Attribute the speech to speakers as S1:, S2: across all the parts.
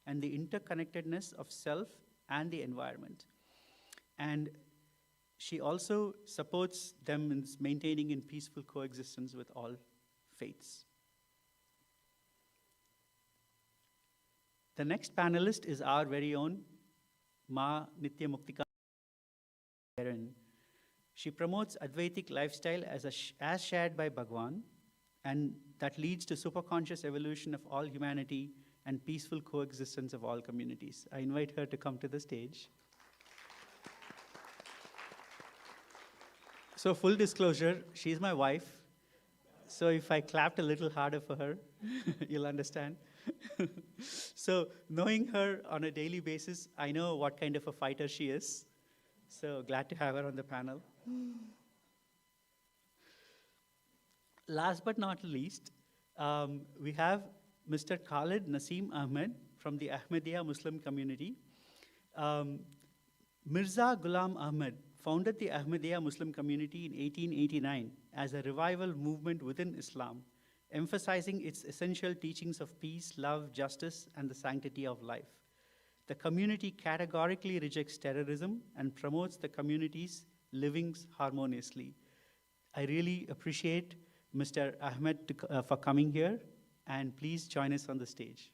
S1: and the interconnectedness of self and the environment. And she also supports them in maintaining in peaceful coexistence with all faiths. The next panelist is our very own Ma Nitya Muktika. She promotes Advaitic lifestyle as shared by Bhagavan, and that leads to superconscious evolution of all humanity and peaceful coexistence of all communities. I invite her to come to the stage. So full disclosure, she's my wife. So if I clapped a little harder for her, you'll understand. So knowing her on a daily basis, I know what kind of a fighter she is. So glad to have her on the panel. Last but not least, we have Mr. Khalid Naseem Ahmed from the Ahmadiyya Muslim community. Mirza Ghulam Ahmed founded the Ahmadiyya Muslim community in 1889 as a revival movement within Islam, emphasizing its essential teachings of peace, love, justice, and the sanctity of life. The community categorically rejects terrorism and promotes the community's living harmoniously. I really appreciate Mr. Ahmed for coming here, and please join us on the stage.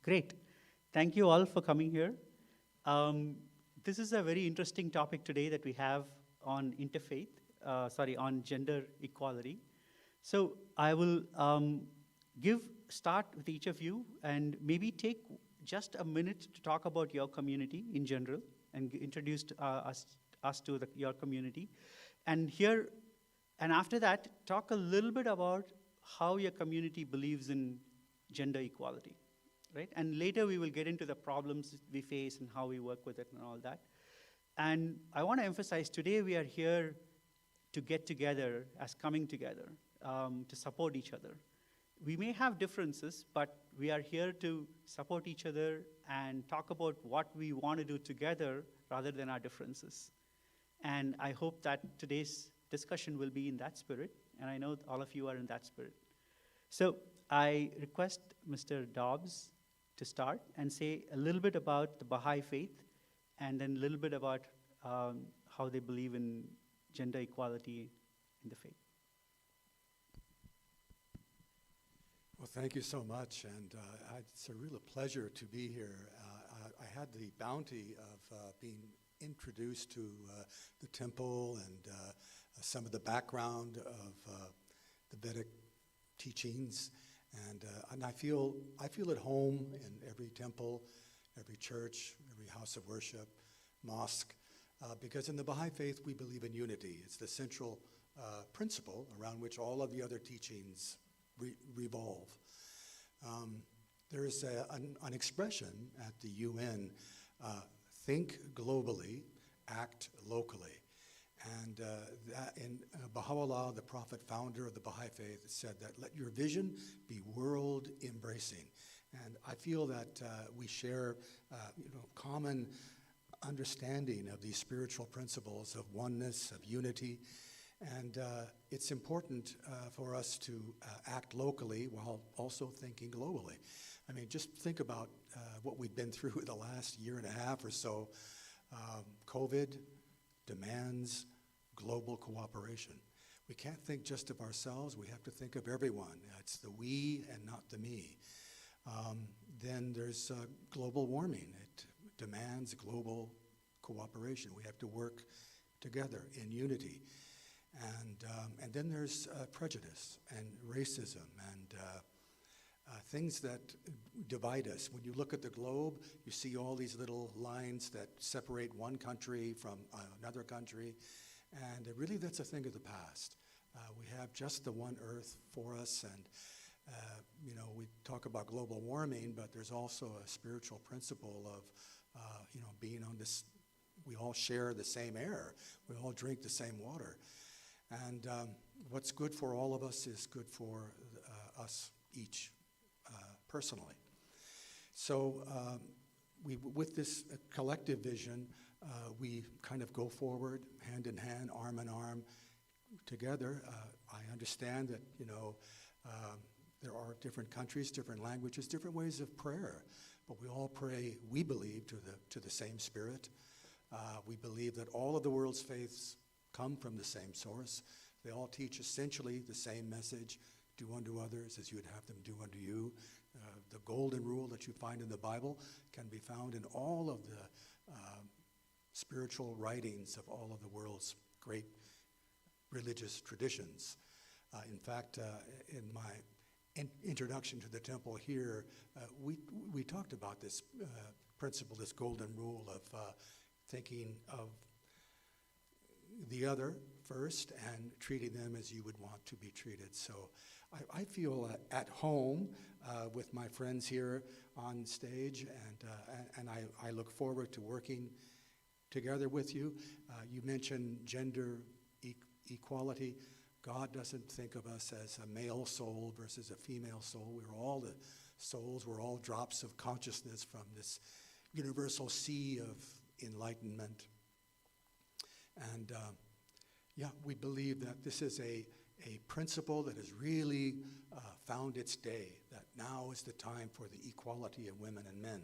S1: Great. Thank you all for coming here. This is a very interesting topic today that we have on on gender equality. So I will start with each of you and maybe take just a minute to talk about your community in general and introduce us to your community. And after that, talk a little bit about how your community believes in gender equality. Right? And later we will get into the problems we face and how we work with it and all that. And I want to emphasize today we are here to get together as coming together, to support each other. We may have differences, but we are here to support each other and talk about what we want to do together rather than our differences. And I hope that today's discussion will be in that spirit, and I know all of you are in that spirit. So I request Mr. Dobbs to start and say a little bit about the Baha'i faith and then a little bit about how they believe in gender equality in the faith.
S2: Well, thank you so much, and it's a real pleasure to be here. I had the bounty of being introduced to the temple and some of the background of the Vedic teachings, and I feel at home in every temple, every church, every house of worship, mosque, because in the Baha'i faith we believe in unity. It's the central principle around which all of the other teachings revolve. There is an expression at the UN, think globally, act locally. And in Baha'u'llah, the prophet founder of the Baha'i faith, said that let your vision be world embracing. And I feel that we share common understanding of these spiritual principles of oneness, of unity. And it's important for us to act locally while also thinking globally. I mean, just think about what we've been through the last year and a half or so. COVID demands global cooperation. We can't think just of ourselves, we have to think of everyone. It's the we and not the me. Then there's global warming. It demands global cooperation. We have to work together in unity. And then there's prejudice and racism and things that divide us. When you look at the globe, you see all these little lines that separate one country from another country, and really that's a thing of the past. We have just the one earth for us, and we talk about global warming, but there's also a spiritual principle of being on this. We all share the same air. We all drink the same water. And what's good for all of us is good for us each personally. So with this collective vision, we kind of go forward, hand in hand, arm in arm, together. I understand that, there are different countries, different languages, different ways of prayer, but we all pray, we believe, to the same Spirit. We believe that all of the world's faiths come from the same source. They all teach essentially the same message: do unto others as you would have them do unto you. The golden rule that you find in the Bible can be found in all of the spiritual writings of all of the world's great religious traditions. In fact, in my introduction to the temple here, we talked about this principle, this golden rule of thinking of the other first and treating them as you would want to be treated. So I feel at home with my friends here on stage, and I look forward to working together with you. You mentioned gender equality. God doesn't think of us as a male soul versus a female soul. We're all the souls. We're all drops of consciousness from this universal sea of enlightenment. And we believe that this is a principle that has really found its day, that now is the time for the equality of women and men.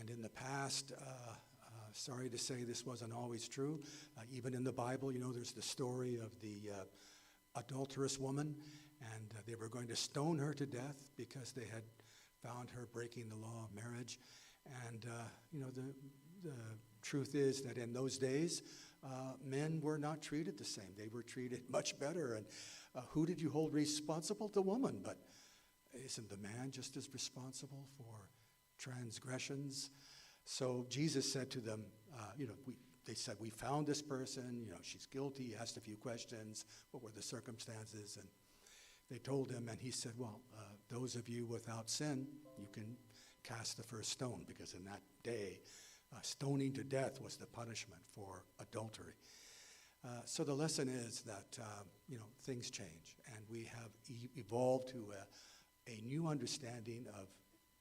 S2: And in the past, sorry to say this wasn't always true. Even in the Bible, there's the story of the adulterous woman, and they were going to stone her to death because they had found her breaking the law of marriage. And the truth is that in those days, men were not treated the same. They were treated much better. And who did you hold responsible? The woman. But isn't the man just as responsible for transgressions? So Jesus said to them, they said, we found this person, she's guilty. He asked a few questions. What were the circumstances? And they told him, and he said, well, those of you without sin, you can cast the first stone, because in that day, stoning to death was the punishment for adultery. So the lesson is that, things change, and we have evolved to a new understanding of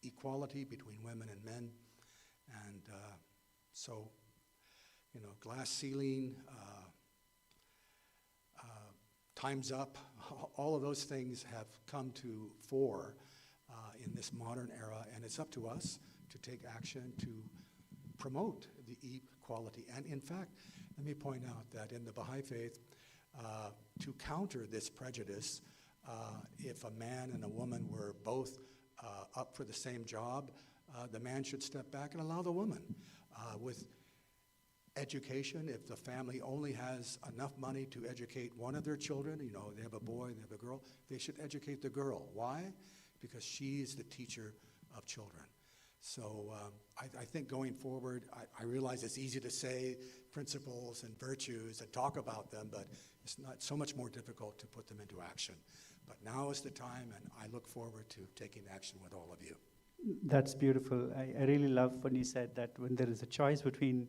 S2: equality between women and men. And so, glass ceiling, time's up, all of those things have come to fore in this modern era, and it's up to us to take action to promote the equality. And in fact, let me point out that in the Baha'i faith, to counter this prejudice, if a man and a woman were both up for the same job, the man should step back and allow the woman. With education, if the family only has enough money to educate one of their children, they have a boy, they have a girl, they should educate the girl. Why? Because she is the teacher of children. So I think going forward, I realize it's easy to say principles and virtues and talk about them, but it's not so much more difficult to put them into action. But now is the time, and I look forward to taking action with all of you.
S1: That's beautiful. I really love when you said that when there is a choice between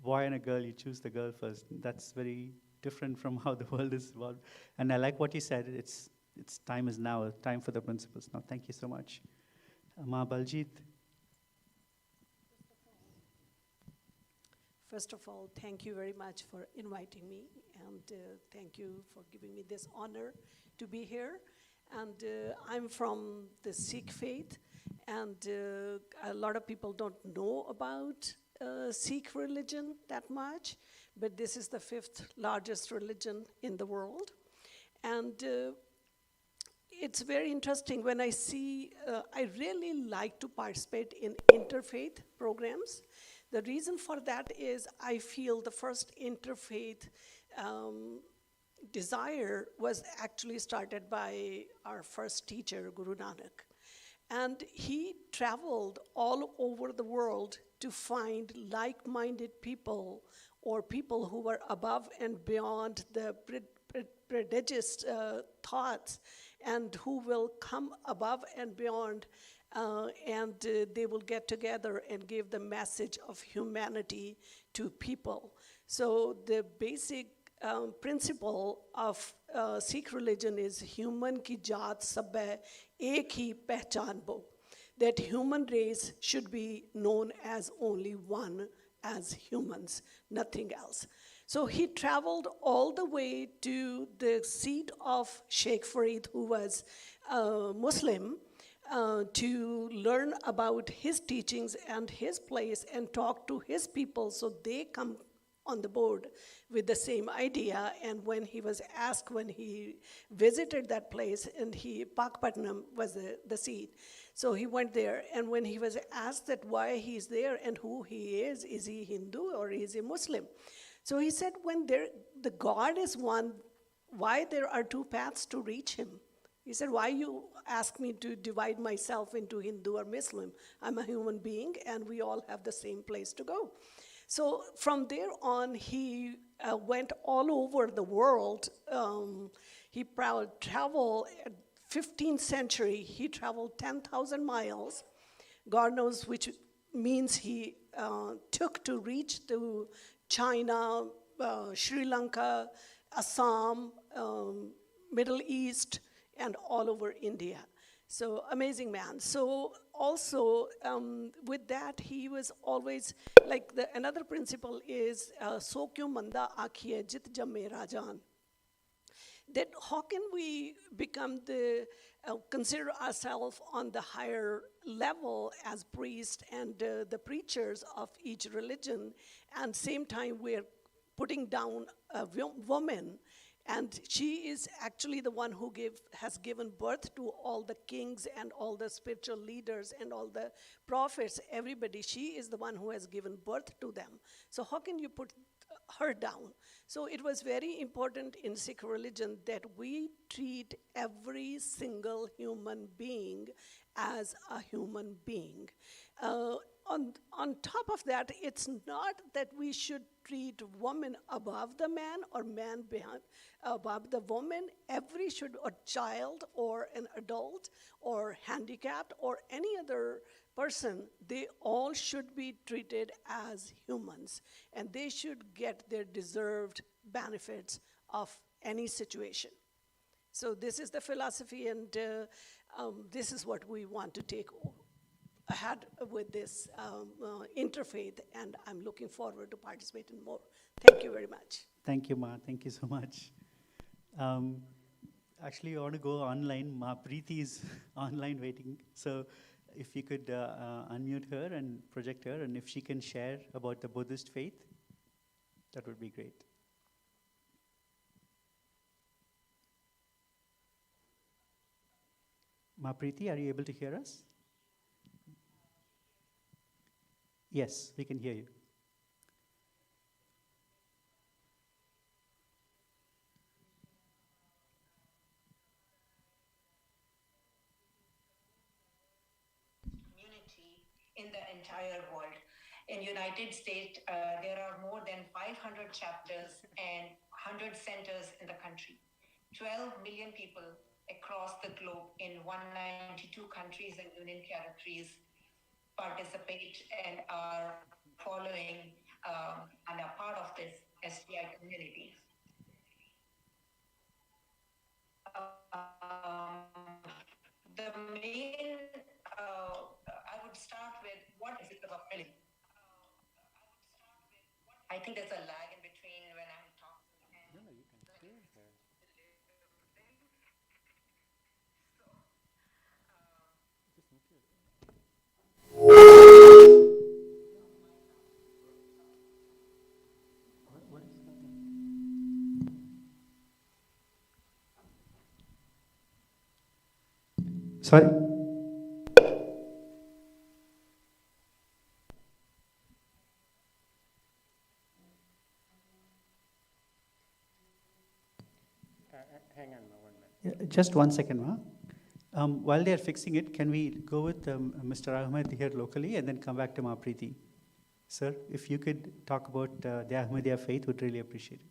S1: boy and a girl, you choose the girl first. That's very different from how the world is evolved. And I like what you said. It's time is now, time for the principles. Now, thank you so much. Ma Baljit.
S3: First of all, thank you very much for inviting me, and thank you for giving me this honor to be here. And I'm from the Sikh faith, and a lot of people don't know about Sikh religion that much, but this is the 5th largest religion in the world. And it's very interesting when I see, I really like to participate in interfaith programs. The reason for that is I feel the first interfaith desire was actually started by our first teacher, Guru Nanak. And he traveled all over the world to find like-minded people, or people who were above and beyond the prodigious thoughts, and who will come above and beyond, and they will get together and give the message of humanity to people. So the basic principle of Sikh religion is human ki jaat sab hai ek hi pehchan bo, that human race should be known as only one, as humans, nothing else. So he traveled all the way to the seat of Sheikh Farid, who was Muslim, to learn about his teachings and his place and talk to his people so they come on the board with the same idea. And when he was asked, when he visited that place, and Pakpatnam was the seat, so he went there, and when he was asked that why he's there and who he is he Hindu or is he Muslim? So he said, when the God is one, why there are two paths to reach him? He said, why you ask me to divide myself into Hindu or Muslim? I'm a human being, and we all have the same place to go. So from there on, he went all over the world. He traveled, 15th century, he traveled 10,000 miles. God knows which means he took to reach to China, Sri Lanka, Assam, Middle East, and all over India. So amazing man. So also with that, he was always like another principle is so kyu manda akhiye jit jamme rajan. That how can we become consider ourselves on the higher level as priests and the preachers of each religion, and same time we're putting down a woman, and she is actually the one who has given birth to all the kings and all the spiritual leaders and all the prophets, everybody. She is the one who has given birth to them. So how can you put her down? So it was very important in Sikh religion that we treat every single human being as a human being. On top of that, it's not that we should treat woman above the man or man above the woman. Every or child or an adult or handicapped or any other person, they all should be treated as humans, and they should get their deserved benefits of any situation. So this is the philosophy, and this is what we want to take ahead with this interfaith, and I'm looking forward to participate in more. Thank you very much.
S1: Thank you, Ma. Thank you so much. Actually, I want to go online. Ma Preeti is online waiting. So if you could unmute her and project her, and if she can share about the Buddhist faith, that would be great. Ma Preeti, are you able to hear us? Yes, we can hear you.
S4: Community in the entire world. In United States, there are more than 500 chapters and 100 centers in the country. 12 million people across the globe in 192 countries and union territories participate and are following and are part of this SPI community. The main, I would start with what is it about really? I think there's a lag in between when I'm talking and
S1: No, you can hear her. What is that? Sorry?
S5: Hang on 1 minute.
S1: Yeah, just 1 second, Ma. While they're fixing it, can we go with Mr. Ahmed here locally and then come back to Ma Preeti? Sir, if you could talk about the Ahmadiyya faith, would really appreciate it.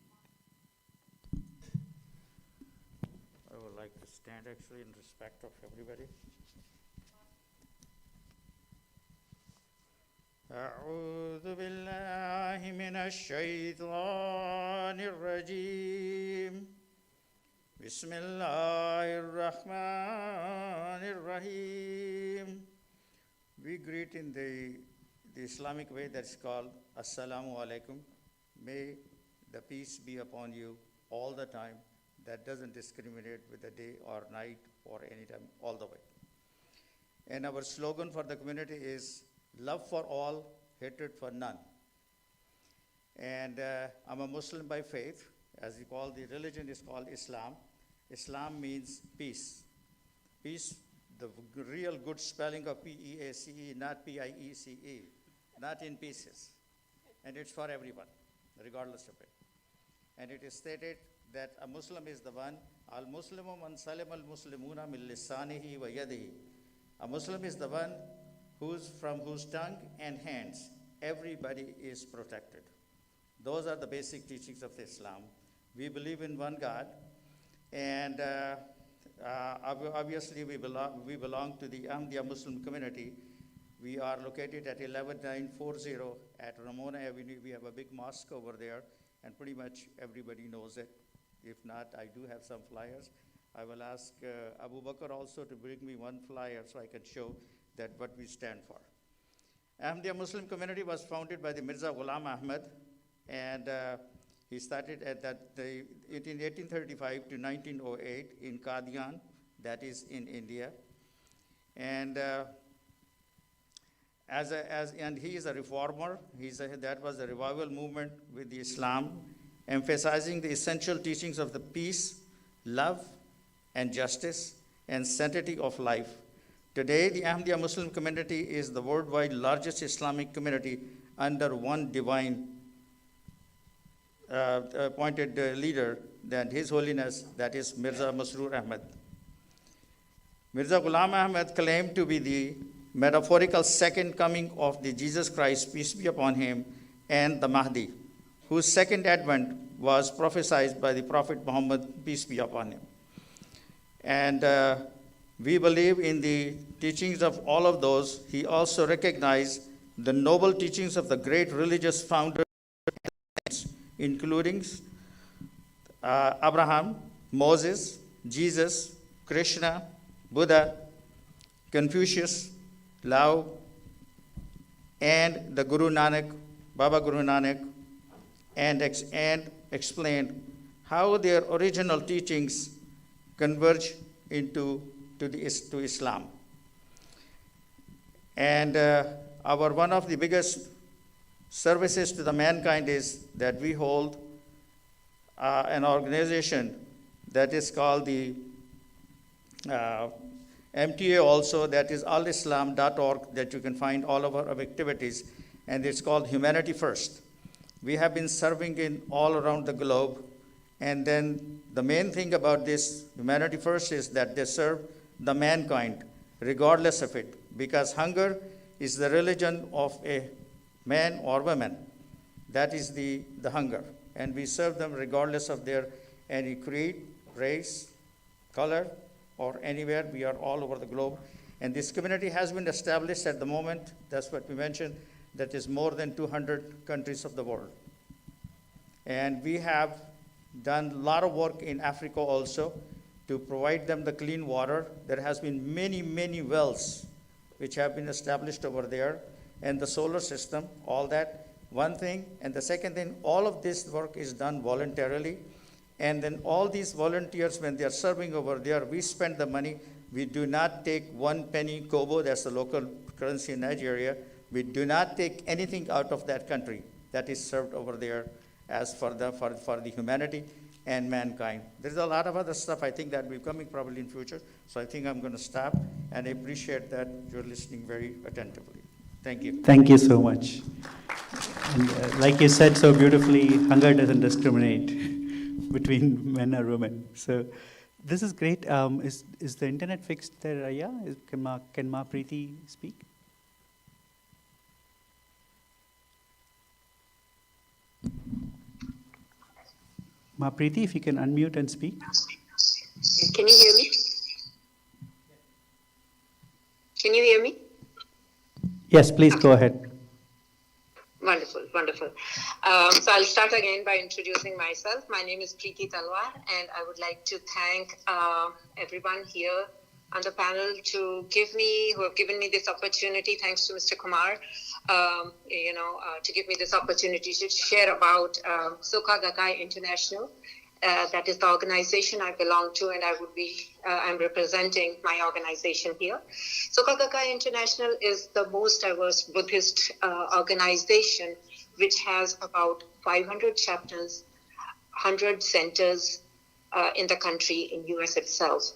S5: I would like to stand actually in respect of everybody. أعوذ بالله من الشيطان الرجيم بسم الله الرحمن الرحيم. We greet in the Islamic way that's called Assalamu alaikum. May the peace be upon you all the time. That doesn't discriminate with the day or night or any time, all the way. And our slogan for the community is love for all, hatred for none. And I'm a Muslim by faith. As we call, the religion is called Islam. Islam means peace. Peace, the real good spelling of P-E-A-C-E, not P-I-E-C-E, not in pieces. And it's for everyone, regardless of it. And it is stated that a Muslim is the one, al-Muslimu man salima al-Muslimuna min lisanihi wa yadihi. A Muslim is the one from whose tongue and hands everybody is protected. Those are the basic teachings of Islam. We believe in one God, and obviously we belong to the Ahmadiyya Muslim community. We are located at 11940 at Ramona Avenue. We have a big mosque over there, and pretty much everybody knows it. If not, I do have some flyers. I will ask Abu Bakr also to bring me one flyer so I can show that what we stand for. Ahmadiyya Muslim community was founded by the Mirza Ghulam Ahmad, and he started at in 1835 to 1908 in Qadian, that is in India. And and he is a reformer. That was a revival movement with the Islam, emphasizing the essential teachings of the peace, love, and justice, and sanctity of life. Today, the Ahmadiyya Muslim community is the worldwide largest Islamic community under one divine appointed leader, that His Holiness, that is Mirza Masroor Ahmad. Mirza Ghulam Ahmad claimed to be the metaphorical second coming of the Jesus Christ, peace be upon him, and the Mahdi, whose second advent was prophesied by the Prophet Muhammad, peace be upon him. And we believe in the teachings of all of those. He also recognized the noble teachings of the great religious founders, including Abraham, Moses, Jesus, Krishna, Buddha, Confucius, Lao, and the Guru Nanak, Baba Guru Nanak, and explained how their original teachings converge to Islam. And one of the biggest services to the mankind is that we hold an organization that is called the MTA also, that is alislam.org, that you can find all of our activities, and it's called Humanity First. We have been serving in all around the globe, and then the main thing about this Humanity First is that they serve the mankind regardless of it, because hunger is the religion of a man or woman. That is the hunger, and we serve them regardless of their any creed, race, color, or anywhere. We are all over the globe. And this community has been established at the moment, that's what we mentioned, that is more than 200 countries of the world. And we have done a lot of work in Africa also to provide them the clean water. There has been many, many wells which have been established over there, and the solar system, all that. One thing, and the second thing, all of this work is done voluntarily. And then all these volunteers, when they are serving over there, we spend the money. We do not take 1 penny kobo, that's the local currency in Nigeria. We do not take anything out of that country that is served over there as for the humanity and mankind. There's a lot of other stuff I think that will be coming probably in future. So I think I'm going to stop, and I appreciate that you're listening very attentively. Thank you.
S1: Thank you so much. And like you said so beautifully, hunger doesn't discriminate between men or women. So this is great. Is the internet fixed there, Raya? Can Ma Preeti speak? Ma Preeti, if you can unmute and speak.
S6: Can you hear me? Can you hear me?
S1: Yes, please go ahead.
S6: Wonderful, wonderful. So I'll start again by introducing myself. My name is Preeti Talwar, and I would like to thank everyone here on the panel who have given me this opportunity. Thanks to Mr. Kumar, to give me this opportunity to share about Soka Gakkai International. That is the organization I belong to, and I'm representing my organization here. Soka Gakkai International is the most diverse Buddhist organization, which has about 500 chapters, 100 centers in the country, in US itself.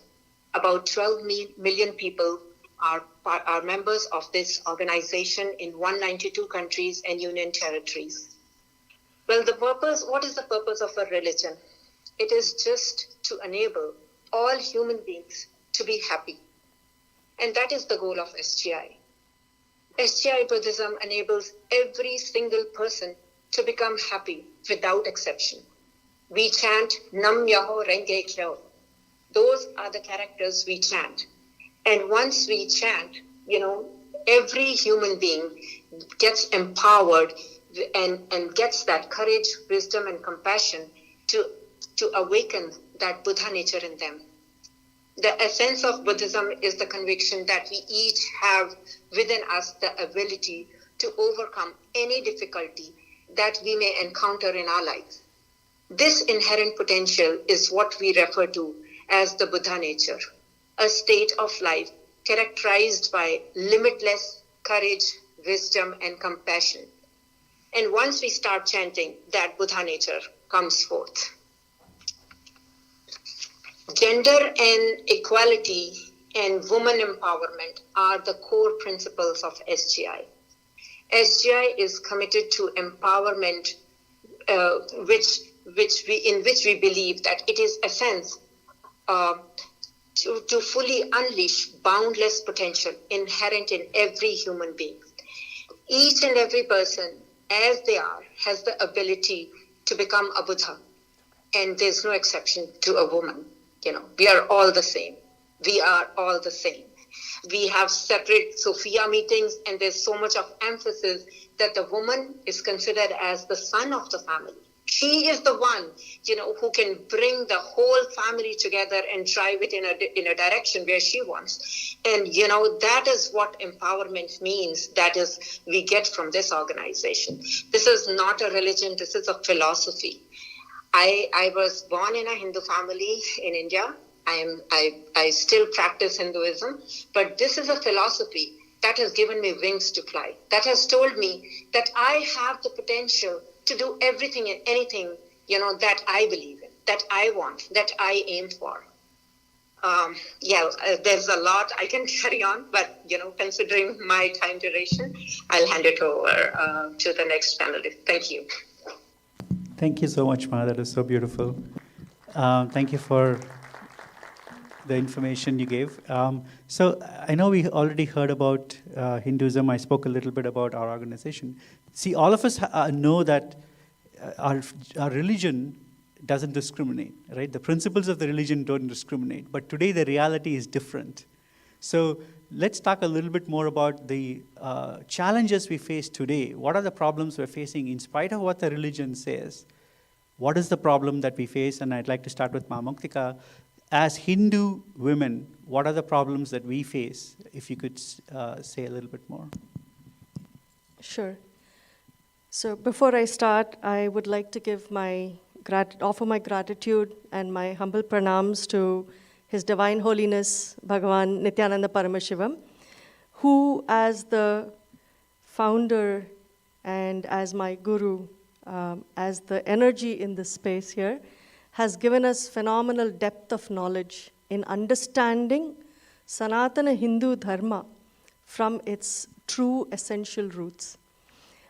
S6: About 12 million people are members of this organization in 192 countries and union territories. Well, what is the purpose of a religion? It is just to enable all human beings to be happy. And that is the goal of SGI. SGI Buddhism enables every single person to become happy without exception. We chant Nam Myoho Renge Kyo. Those are the characters we chant. And once we chant, every human being gets empowered and gets that courage, wisdom, and compassion to awaken that Buddha nature in them. The essence of Buddhism is the conviction that we each have within us the ability to overcome any difficulty that we may encounter in our lives. This inherent potential is what we refer to as the Buddha nature, a state of life characterized by limitless courage, wisdom, and compassion. And once we start chanting, that Buddha nature comes forth. Gender and equality and woman empowerment are the core principles of SGI. SGI is committed to empowerment, in which we believe that it is essence to fully unleash boundless potential inherent in every human being. Each and every person, as they are, has the ability to become a Buddha, and there's no exception to a woman. We are all the same. We are all the same. We have separate Sophia meetings, and there's so much of emphasis that the woman is considered as the sun of the family. She is the one, who can bring the whole family together and drive it in a direction where she wants. And, that is what empowerment means. That is, we get from this organization. This is not a religion. This is a philosophy. I was born in a Hindu family in India. I still practice Hinduism, but this is a philosophy that has given me wings to fly. That has told me that I have the potential to do everything and anything, that I believe in, that I want, that I aim for. There's a lot I can carry on, but, considering my time duration, I'll hand it over to the next panelist. Thank you.
S1: Thank you so much, Ma. That is so beautiful. Thank you for the information you gave. So I know we already heard about Hinduism. I spoke a little bit about our organization. See, all of us know that our religion doesn't discriminate, right? The principles of the religion don't discriminate. But today the reality is different. So let's talk a little bit more about the challenges we face today. What are the problems we're facing in spite of what the religion says? What is the problem that we face? And I'd like to start with Ma Muktika. As Hindu women, what are the problems that we face? If you could say a little bit more.
S7: Sure. So before I start, I would like to give offer my gratitude and my humble pranams to His Divine Holiness Bhagavan Nithyananda Paramashivam, who, as the founder and as my guru, as the energy in this space here, has given us phenomenal depth of knowledge in understanding Sanatana Hindu Dharma from its true essential roots.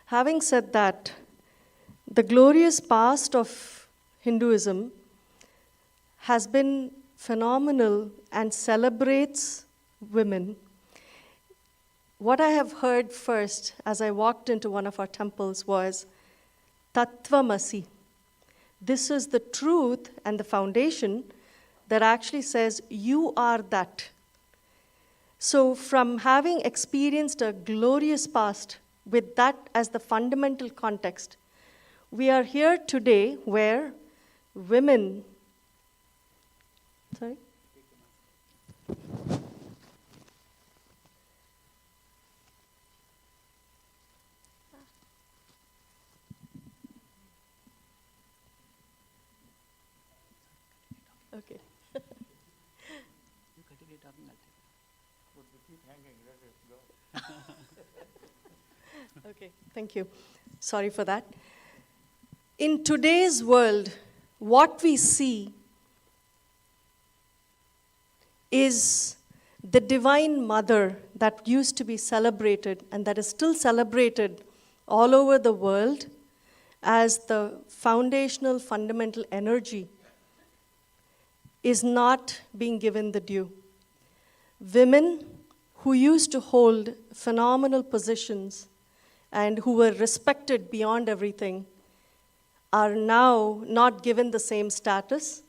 S7: Having said that, the glorious past of Hinduism has been phenomenal and celebrates women. What I have heard first as I walked into one of our temples was Tattvamasi. This is the truth and the foundation that actually says you are that. So from having experienced a glorious past with that as the fundamental context, we are here today where women, Okay, thank you. Sorry for that. In today's world, what we see is the Divine Mother that used to be celebrated and that is still celebrated all over the world as the foundational, fundamental energy is not being given the due. Women who used to hold phenomenal positions and who were respected beyond everything are now not given the same status.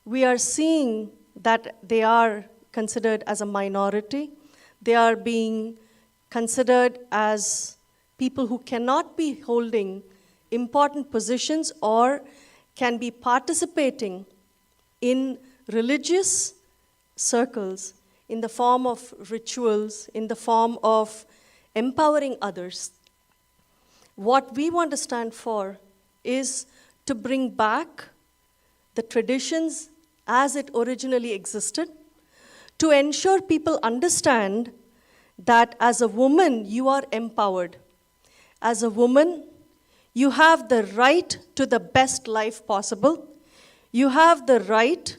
S7: We are seeing that they are considered as a minority. They are being considered as people who cannot be holding important positions or can be participating in religious circles in the form of rituals, in the form of empowering others. What we want to stand for is to bring back the traditions as it originally existed, to ensure people understand that as a woman, you are empowered. As a woman, you have the right to the best life possible. You have the right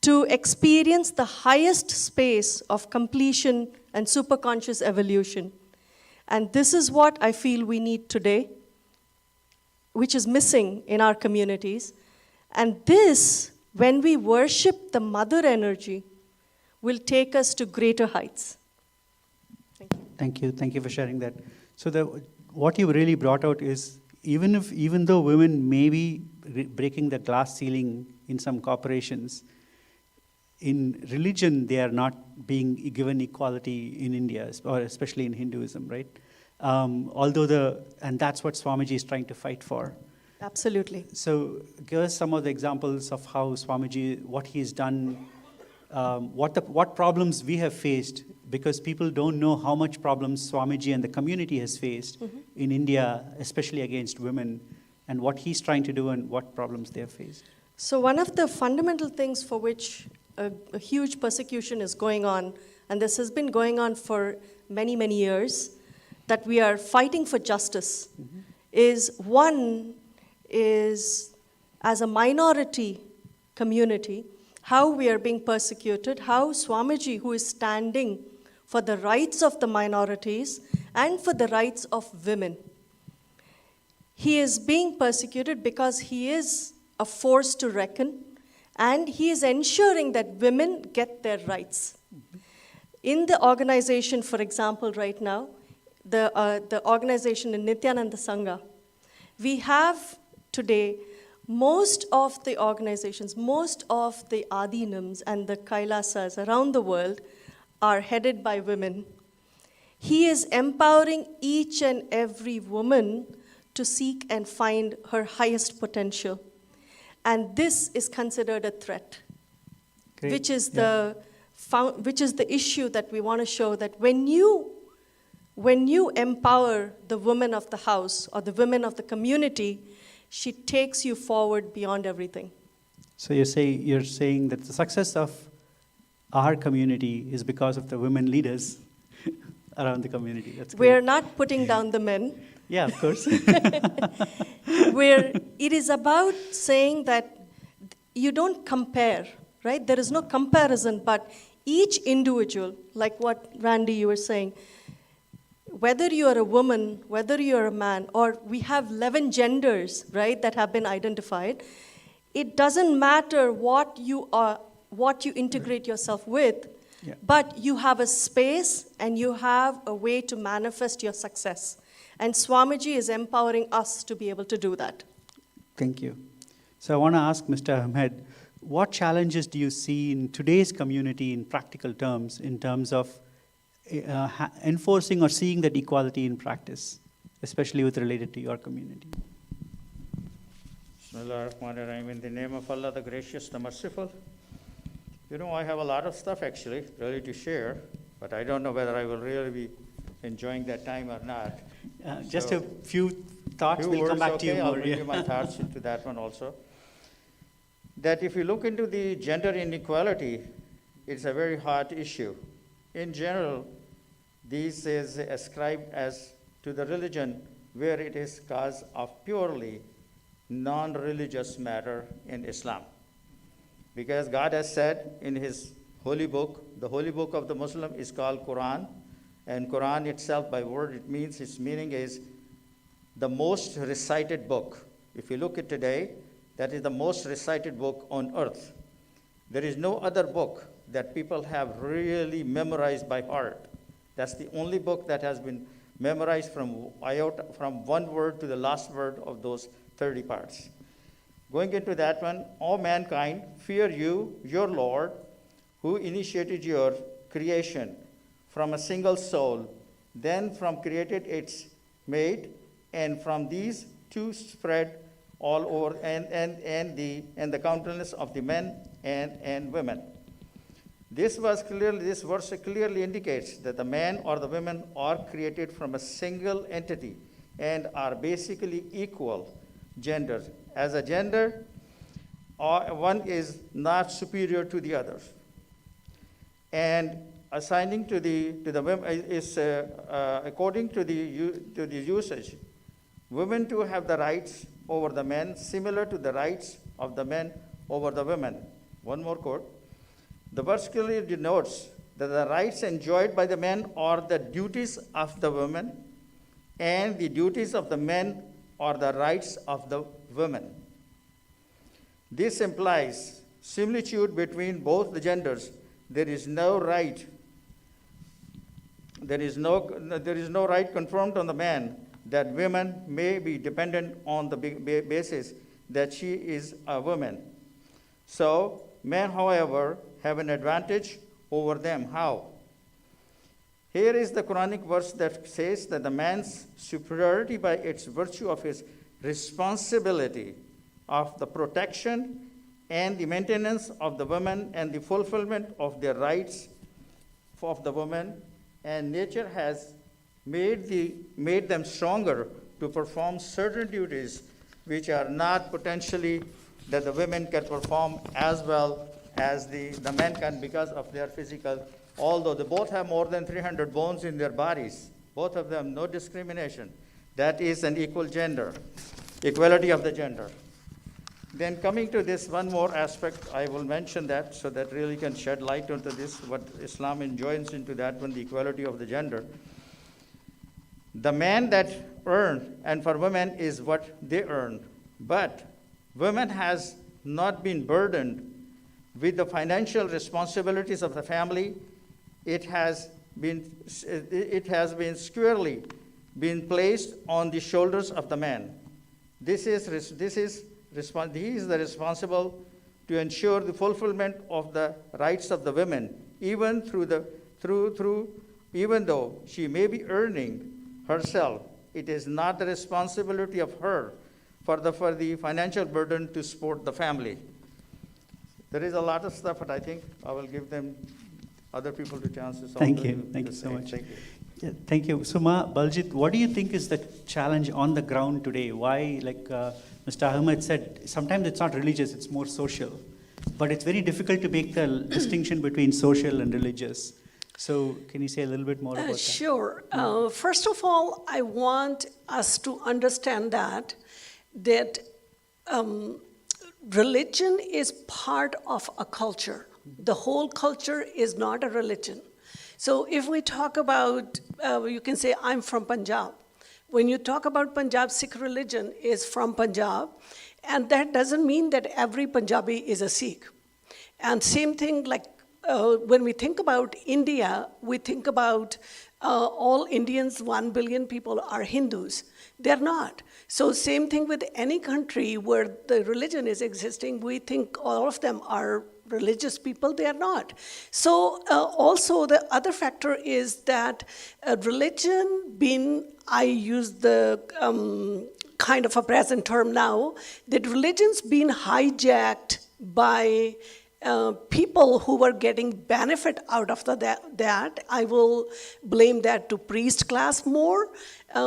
S7: to experience the highest space of completion and superconscious evolution. And this is what I feel we need today, which is missing in our communities. And this, when we worship the mother energy, will take us to greater heights. Thank you.
S1: Thank you. Thank you for sharing that. So what you really brought out is even though women may be breaking the glass ceiling in some corporations, in religion they are not being given equality in India, or especially in Hinduism, right? And that's what Swamiji is trying to fight for.
S7: Absolutely.
S1: So give us some of the examples of how Swamiji, what he's done, what problems we have faced, because people don't know how much problems Swamiji and the community has faced in India, especially against women, and what he's trying to do and what problems they have faced.
S7: So one of the fundamental things for which a huge persecution is going on, and this has been going on for many, many years, that we are fighting for justice, is one is, as a minority community, how we are being persecuted, how Swamiji, who is standing for the rights of the minorities and for the rights of women, he is being persecuted because he is a force to reckon, and he is ensuring that women get their rights. In the organization, for example, right now, the organization in Nithyananda Sangha, we have today most of the organizations, most of the Adinams and the Kailasas around the world are headed by women. He is empowering each and every woman to seek and find her highest potential. And this is considered a threat, which is the issue that we want to show, that when you empower the woman of the house or the women of the community, she takes you forward beyond everything.
S1: So you're saying that the success of our community is because of the women leaders around the community. That's great.
S7: We're not putting down the men.
S1: Yeah, of course.
S7: Where it is about saying that you don't compare, right? There is no comparison, but each individual, like what Randy you were saying, whether you are a woman, whether you are a man, or we have 11 genders, right, that have been identified, it doesn't matter what you are, what you integrate yourself with, but you have a space and you have a way to manifest your success. And Swamiji is empowering us to be able to do that.
S1: Thank you. So I want to ask Mr. Ahmed, what challenges do you see in today's community in practical terms, in terms of enforcing or seeing that equality in practice, especially with related to your community?
S5: Bismillah ar-Rahman ar-Rahim. In the name of Allah, the gracious, the merciful. You know, I have a lot of stuff actually really to share, but I don't know whether I will really be enjoying that time or not.
S1: Just a few thoughts, we'll come back to you more.
S5: I'll bring you my thoughts into that one also. That if you look into the gender inequality, it's a very hot issue. In general, this is ascribed as to the religion where it is cause of purely non-religious matter in Islam. Because God has said in his holy book, the holy book of the Muslim is called Quran, and Quran itself by word, its meaning is the most recited book. If you look at today, that is the most recited book on earth. There is no other book that people have really memorized by heart. That's the only book that has been memorized from one word to the last word of those 30 parts. Going into that one, all mankind, fear you, your Lord, who initiated your creation from a single soul, then from created its mate, and from these two spread all over, and the countenance of the men and women. This verse clearly indicates that the man or the women are created from a single entity and are basically equal gender. As a gender, one is not superior to the other. And assigning to the women is according to the usage, women too have the rights over the men, similar to the rights of the men over the women. One more quote. The verse clearly denotes that the rights enjoyed by the men are the duties of the women, and the duties of the men are the rights of the women. This implies similitude between both the genders. There is no right confirmed on the man that women may be dependent on the basis that she is a woman. So, men, however, have an advantage over them. How? Here is the Quranic verse that says that the man's superiority by its virtue of his responsibility of the protection and the maintenance of the women and the fulfillment of their rights of the women, and nature has made them stronger to perform certain duties which are not potentially that the women can perform as well as the men can because of their physical, although they both have more than 300 bones in their bodies, both of them, no discrimination. That is an equal gender, equality of the gender. Then coming to this one more aspect, I will mention that so that really can shed light onto this, what Islam enjoins into that one, the equality of the gender. The man that earned, and for women is what they earn, but women has not been burdened with the financial responsibilities of the family. It has been squarely been placed on the shoulders of the man. He is the responsible to ensure the fulfillment of the rights of the women, even even though she may be earning herself. It is not the responsibility of her for the financial burden to support the family. There is a lot of stuff, but I think I will give them other people the chance to.
S1: Thank you so much.
S5: Thank you.
S1: Yeah, thank you. Suma, Baljit, what do you think is the challenge on the ground today? Why, like Mr. Ahmed said, sometimes it's not religious, it's more social. But it's very difficult to make the distinction between social and religious. So can you say a little bit more about that?
S3: Sure. First of all, I want us to understand that religion is part of a culture. The whole culture is not a religion. So if we talk about, you can say, I'm from Punjab. When you talk about Punjab, Sikh religion is from Punjab, and that doesn't mean that every Punjabi is a Sikh. And same thing, like when we think about India, we think about all Indians, 1 billion people are Hindus. They're not. So same thing with any country where the religion is existing, we think all of them are religious people, they are not. So also the other factor is that religion I use the kind of a present term now, that religion's been hijacked by people who were getting benefit out of that. I will blame that to priest class more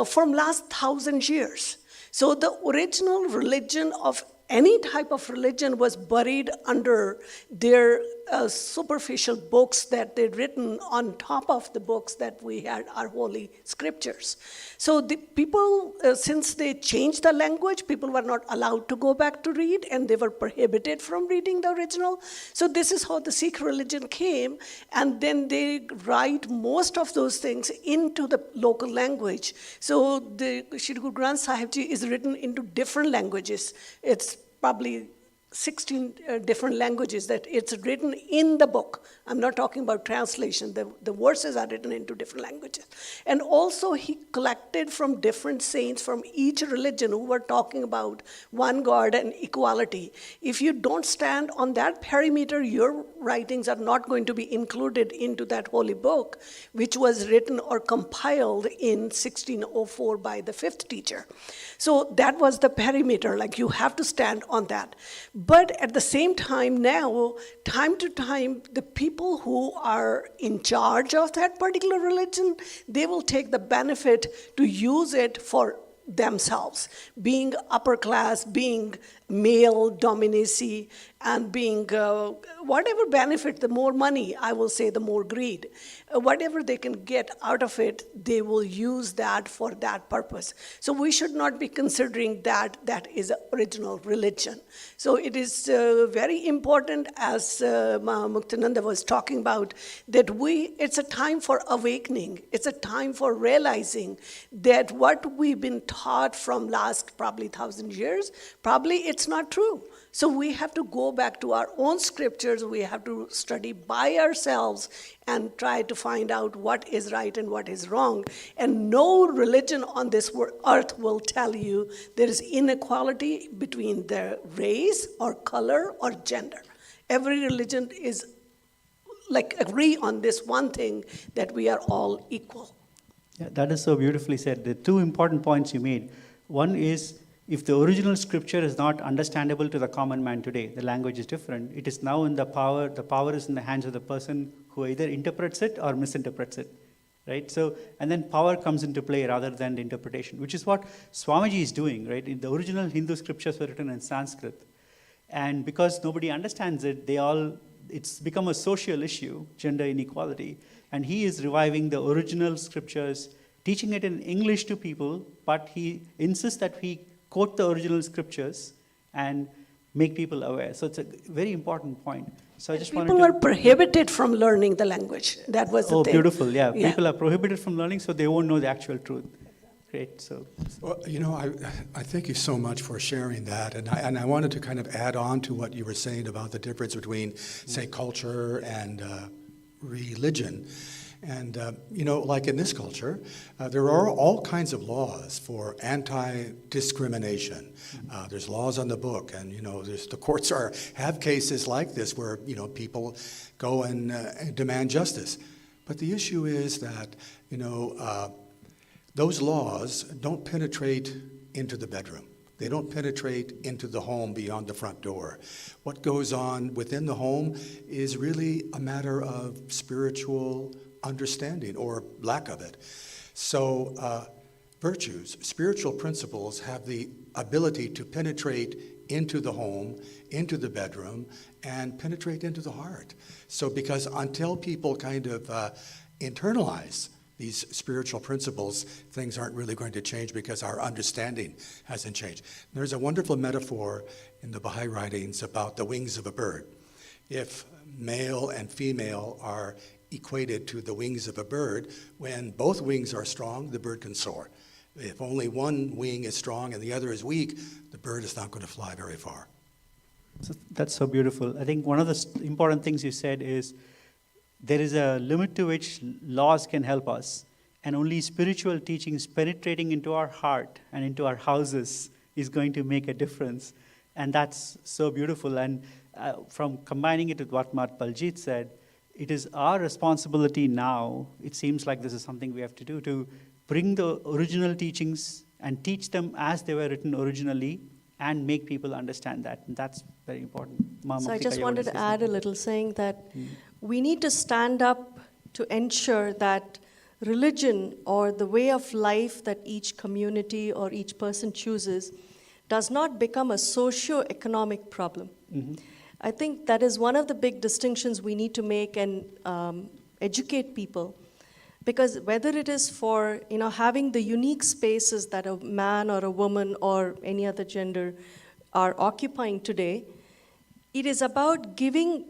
S3: from last 1,000 years. So the original religion of any type of religion was buried under their superficial books that they'd written on top of the books that we had, our holy scriptures. So the people, since they changed the language, people were not allowed to go back to read, and they were prohibited from reading the original. So this is how the Sikh religion came, and then they write most of those things into the local language. So the Shri Guru Granth Sahib Ji is written into different languages. It's probably 16 different languages that it's written in the book. I'm not talking about translation. The verses are written into different languages. And also he collected from different saints from each religion who were talking about one God and equality. If you don't stand on that perimeter, your writings are not going to be included into that holy book, which was written or compiled in 1604 by the fifth teacher. So that was the perimeter, like you have to stand on that. But at the same time now, time to time, the people who are in charge of that particular religion, they will take the benefit to use it for themselves, being upper class, being male dominacy, and being whatever benefit, the more money, I will say, the more greed. Whatever they can get out of it, they will use that for that purpose. So we should not be considering that that is original religion. So it is very important, as Muktananda was talking about, that it's a time for awakening. It's a time for realizing that what we've been taught from last probably 1,000 years, probably it's not true. So we have to go back to our own scriptures. We have to study by ourselves and try to find out what is right and what is wrong. And no religion on this earth will tell you there is inequality between the race or color or gender. Every religion is like agree on this one thing, that we are all equal.
S1: Yeah, that is so beautifully said. The two important points you made. One is, if the original scripture is not understandable to the common man today, the language is different, it is now in the power is in the hands of the person who either interprets it or misinterprets it, right? So, and then power comes into play rather than the interpretation, which is what Swamiji is doing, right? The original Hindu scriptures were written in Sanskrit. And because nobody understands it, it's become a social issue, gender inequality. And he is reviving the original scriptures, teaching it in English to people, but he insists that we quote the original scriptures and make people aware. So it's a very important point. So I just
S3: people were prohibited from learning the language. That was the thing.
S1: Oh, beautiful, yeah. People are prohibited from learning, so they won't know the actual truth. Great, so.
S2: Well, you know, I thank you so much for sharing that. And I wanted to kind of add on to what you were saying about the difference between, say, culture and religion. And, you know, like in this culture, there are all kinds of laws for anti-discrimination. There's laws on the book, and, you know, the courts have cases like this where, you know, people go and demand justice. But the issue is that, you know, those laws don't penetrate into the bedroom. They don't penetrate into the home beyond the front door. What goes on within the home is really a matter of spiritual understanding or lack of it. So virtues, spiritual principles have the ability to penetrate into the home, into the bedroom, and penetrate into the heart. So because until people kind of internalize these spiritual principles, things aren't really going to change because our understanding hasn't changed. There's a wonderful metaphor in the Baha'i writings about the wings of a bird. If male and female are equated to the wings of a bird, when both wings are strong, the bird can soar. If only one wing is strong and the other is weak, the bird is not going to fly very far.
S1: So that's so beautiful. I think one of the important things you said is there is a limit to which laws can help us, and only spiritual teachings penetrating into our heart and into our houses is going to make a difference. And that's so beautiful. And from combining it with what Mat Baljit said, it is our responsibility now, it seems like this is something we have to do, to bring the original teachings and teach them as they were written originally and make people understand that. And that's very important.
S7: So I just wanted to add a little, saying that we need to stand up to ensure that religion or the way of life that each community or each person chooses does not become a socio-economic problem. I think that is one of the big distinctions we need to make and educate people. Because whether it is for having the unique spaces that a man or a woman or any other gender are occupying today, it is about giving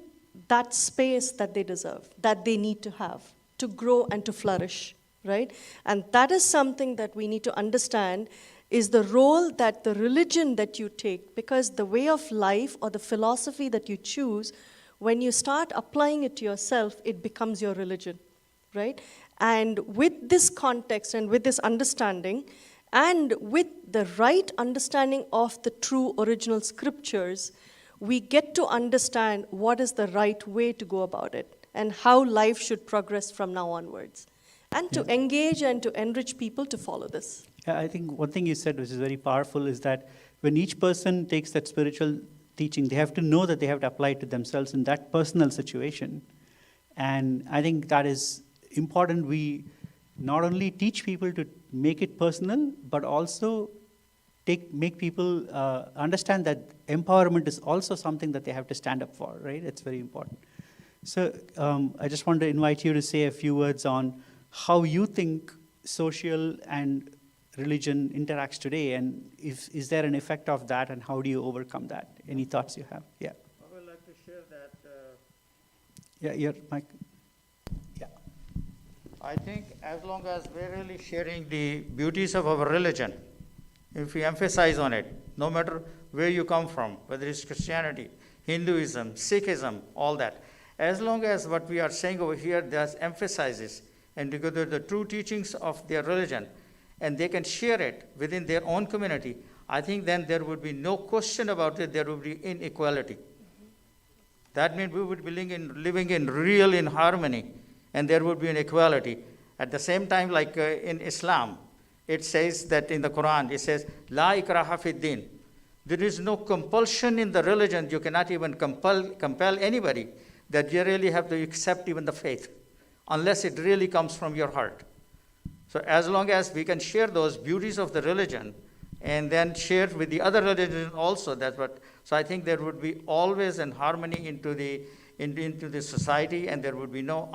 S7: that space that they deserve, that they need to have, to grow and to flourish, right? And that is something that we need to understand is the role that the religion that you take, because the way of life or the philosophy that you choose, when you start applying it to yourself, it becomes your religion, right? And with this context and with this understanding, and with the right understanding of the true original scriptures, we get to understand what is the right way to go about it and how life should progress from now onwards. And to engage and to enrich people to follow this.
S1: Yeah, I think one thing you said, which is very powerful, is that when each person takes that spiritual teaching, they have to know that they have to apply it to themselves in that personal situation. And I think that is important. We not only teach people to make it personal, but also make people understand that empowerment is also something that they have to stand up for, right? It's very important. So I just want to invite you to say a few words on how you think social and religion interacts today, and is there an effect of that, and how do you overcome that? Any thoughts you have? Yeah.
S5: I would like to share that.
S1: Yeah, your mic. Yeah.
S5: I think as long as we're really sharing the beauties of our religion, if we emphasize on it, no matter where you come from, whether it's Christianity, Hinduism, Sikhism, all that, as long as what we are saying over here, there's emphasizes and together the true teachings of their religion, and they can share it within their own community, I think then there would be no question about it, there would be inequality. That means we would be living in real harmony, and there would be an equality. At the same time, like in Islam, it says that in the Quran, it says, La ikraha fid din. There is no compulsion in the religion. You cannot even compel anybody that you really have to accept even the faith, unless it really comes from your heart. So as long as we can share those beauties of the religion and then share with the other religions also, that's what, so I think there would be always an harmony into the society, and there would be no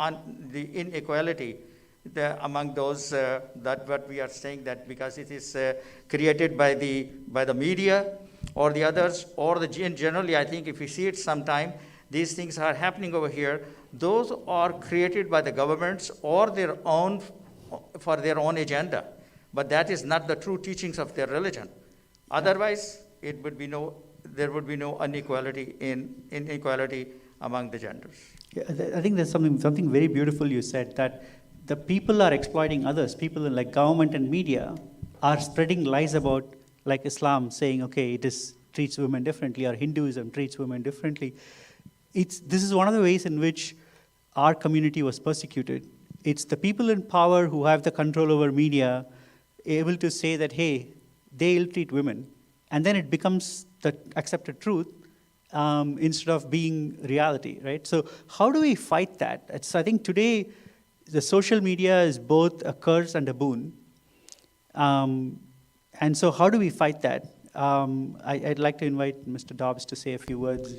S5: the inequality among those that what we are saying, that because it is created by the media or the others, or generally, I think if you see it sometime, these things are happening over here. Those are created by the governments or for their own agenda. But that is not the true teachings of their religion. Otherwise, there would be no inequality inequality among the genders.
S1: Yeah, I think there's something very beautiful you said, that the people are exploiting others. People like government and media are spreading lies about, like Islam, saying, okay, treats women differently, or Hinduism treats women differently. This is one of the ways in which our community was persecuted. It's the people in power who have the control over media able to say that, hey, they ill-treat women. And then it becomes the accepted truth instead of being reality, right? So how do we fight that? I think today the social media is both a curse and a boon. And so how do we fight that? I'd like to invite Mr. Dobbs to say a few words.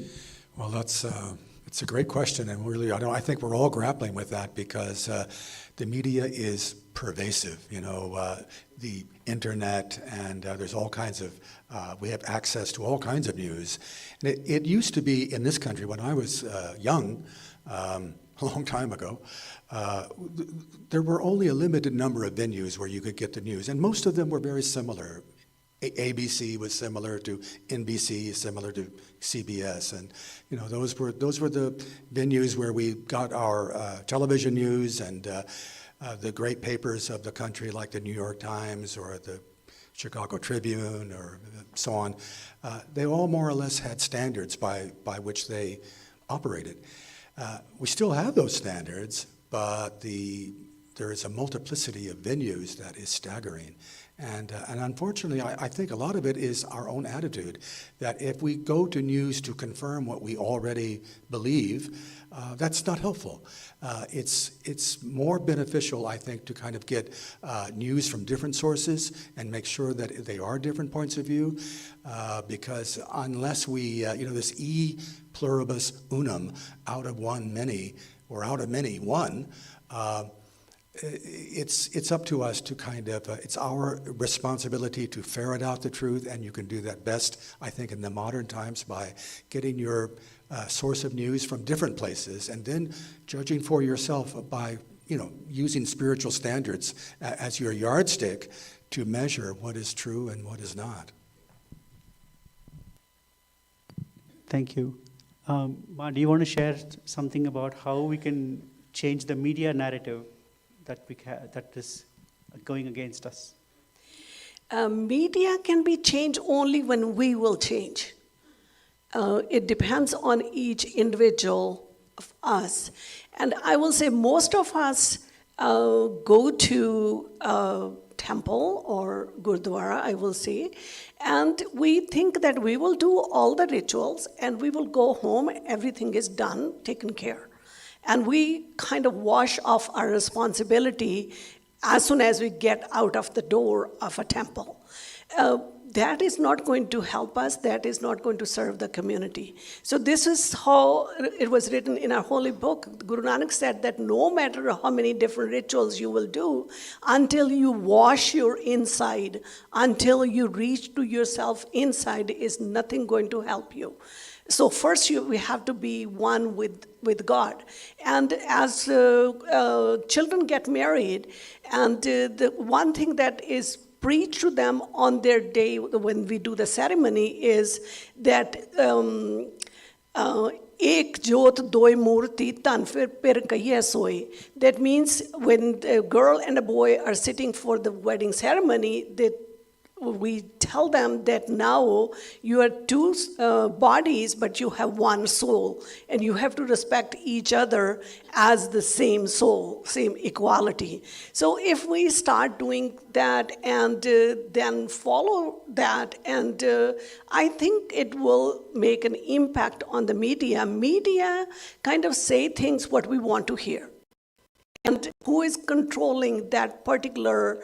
S2: Well, it's a great question, and really, I think we're all grappling with that because the media is pervasive. The internet, and there's all kinds of. We have access to all kinds of news. And it used to be in this country when I was young, a long time ago. There were only a limited number of venues where you could get the news, and most of them were very similar. ABC was similar to NBC, similar to CBS, and those were the venues where we got our television news and the great papers of the country, like the New York Times or the Chicago Tribune or so on. They all more or less had standards by which they operated. We still have those standards, but the there is a multiplicity of venues that is staggering. And unfortunately, I think a lot of it is our own attitude, that if we go to news to confirm what we already believe, that's not helpful. It's more beneficial, I think, to kind of get news from different sources and make sure that they are different points of view, because unless we, this e pluribus unum, out of one many, or out of many one, it's up to us to kind of, it's our responsibility to ferret out the truth, and you can do that best, I think, in the modern times by getting your source of news from different places, and then judging for yourself by, using spiritual standards as your yardstick to measure what is true and what is not.
S1: Thank you. Ma, do you want to share something about how we can change the media narrative that is going against us?
S3: Media can be changed only when we will change. It depends on each individual of us. And I will say most of us go to a temple or gurdwara, I will say, and we think that we will do all the rituals and we will go home, everything is done, taken care. And we kind of wash off our responsibility as soon as we get out of the door of a temple. That is not going to help us. That is not going to serve the community. So this is how it was written in our holy book. Guru Nanak said that no matter how many different rituals you will do, until you wash your inside, until you reach to yourself inside, is nothing going to help you. So first we have to be one with God. And as children get married, and the one thing that is preached to them on their day when we do the ceremony is that ek jyot doi murti tan fir pir kahiye soy. That means when a girl and a boy are sitting for the wedding ceremony, we tell them that now you are two bodies, but you have one soul, and you have to respect each other as the same soul, same equality. So if we start doing that and then follow that, and I think it will make an impact on the media. Media kind of say things what we want to hear. And who is controlling that particular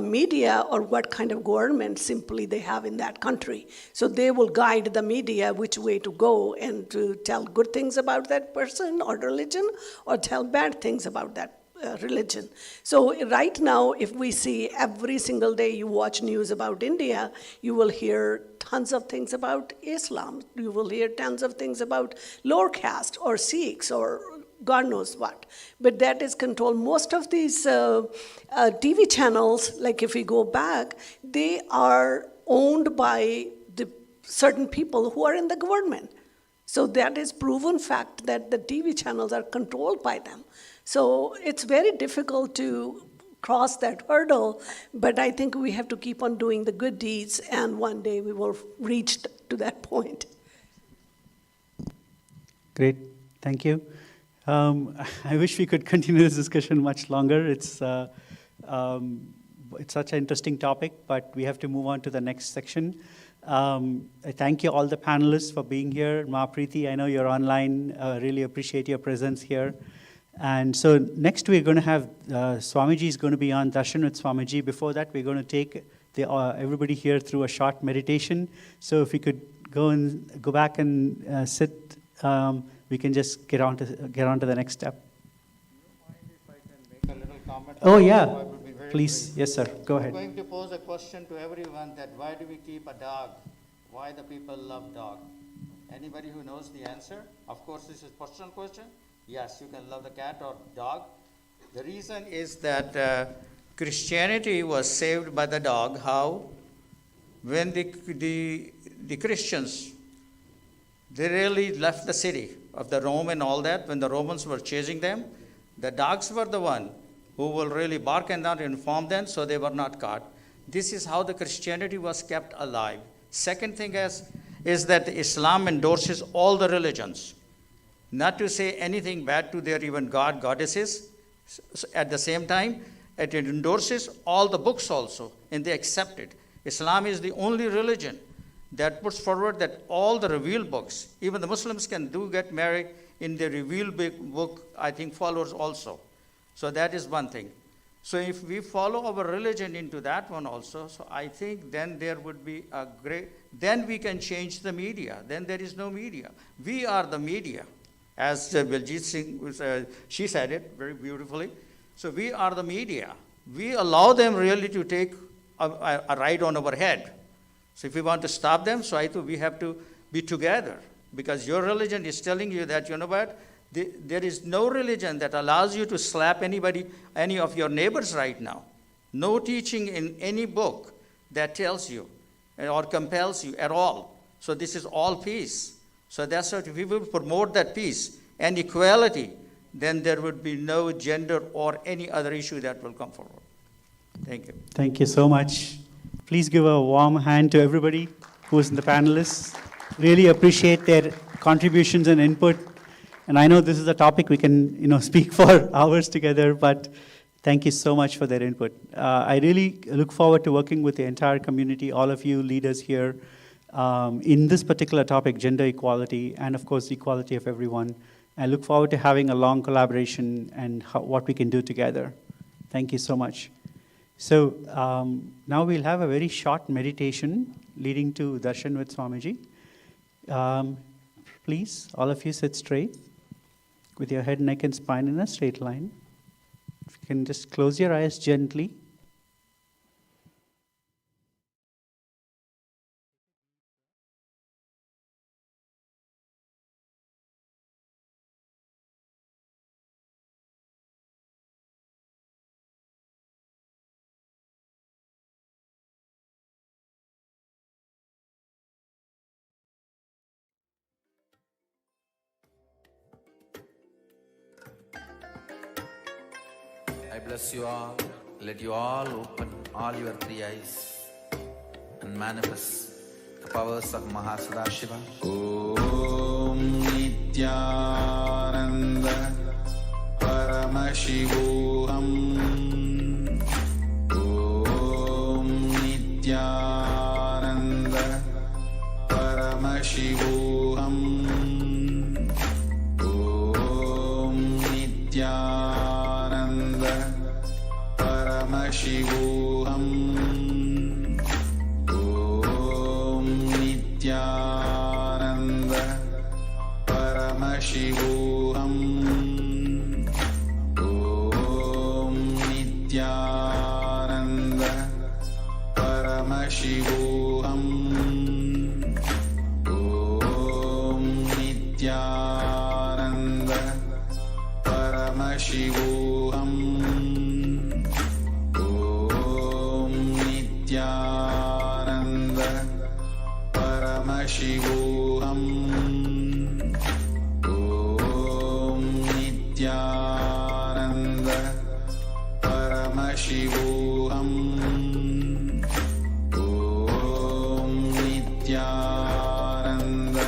S3: media, or what kind of government simply they have in that country? So they will guide the media which way to go and to tell good things about that person or religion, or tell bad things about that religion. So right now, if we see every single day you watch news about India, you will hear tons of things about Islam. You will hear tons of things about lower caste or Sikhs or God knows what. But that is controlled. Most of these TV channels, like if we go back, they are owned by the certain people who are in the government. So that is proven fact that the TV channels are controlled by them. So it's very difficult to cross that hurdle, but I think we have to keep on doing the good deeds, and one day we will reach to that point.
S1: Great, thank you. I wish we could continue this discussion much longer. It's such an interesting topic, but we have to move on to the next section. I thank you all the panelists for being here. Ma Preeti, I know you're online. Really appreciate your presence here. And so next we're going to have Swamiji is going to be on Darshan with Swamiji. Before that, we're going to take everybody here through a short meditation. So if we could go back and sit. We can just get on to the next step.
S5: Do you mind if I can make a little comment?
S1: Oh, yeah. Please. Brief. Yes, sir. Go ahead.
S5: I'm going to pose a question to everyone that why do we keep a dog? Why the people love dog? Anybody who knows the answer? Of course, this is a personal question. Yes, you can love the cat or dog. The reason is that Christianity was saved by the dog. How? When the Christians, they really left the city of the Rome and all that. When the Romans were chasing them, the dogs were the one who will really bark and not inform them, so they were not caught. This is how the Christianity was kept alive. Second thing is that Islam endorses all the religions. Not to say anything bad to their even god, goddesses, At the same time, it endorses all the books also, and they accept it. Islam is the only religion that puts forward that all the revealed books, even the Muslims can get married in the revealed book, I think follows also. So that is one thing. So if we follow our religion into that one also, so I think then there would be a great, then we can change the media. Then there is no media. We are the media. As Biljit Singh, she said it very beautifully. So we are the media. We allow them really to take a ride on our head. So if we want to stop them, so I think we have to be together. Because your religion is telling you that, you know what, there is no religion that allows you to slap anybody, any of your neighbors right now. No teaching in any book that tells you or compels you at all. So this is all peace. So that's what, if we will promote that peace and equality, then there would be no gender or any other issue that will come forward. Thank you.
S1: Thank you so much. Please give a warm hand to everybody who's in the panelists. Really appreciate their contributions and input. And I know this is a topic we can, speak for hours together, but thank you so much for their input. I really look forward to working with the entire community, all of you leaders here, in this particular topic, gender equality, and of course, equality of everyone. I look forward to having a long collaboration and what we can do together. Thank you so much. So now we'll have a very short meditation leading to darshan with Swamiji. Please, all of you sit straight with your head, neck, and spine in a straight line. If you can just close your eyes gently.
S8: I bless you all. Let you all open all your three eyes and manifest the powers of Mahasudashiva. Om Nithyananda Paramashivoham. Om Nithyananda Paramashivoham. Om Nithyananda Paramashivoham. Om Nithyananda Paramashivoham. Om Nithyananda Paramashivoham. Om Nithyananda Paramashivoham. Om Nithyananda Paramashivoham. Om Nithyananda Paramashivoham. Om Nithyananda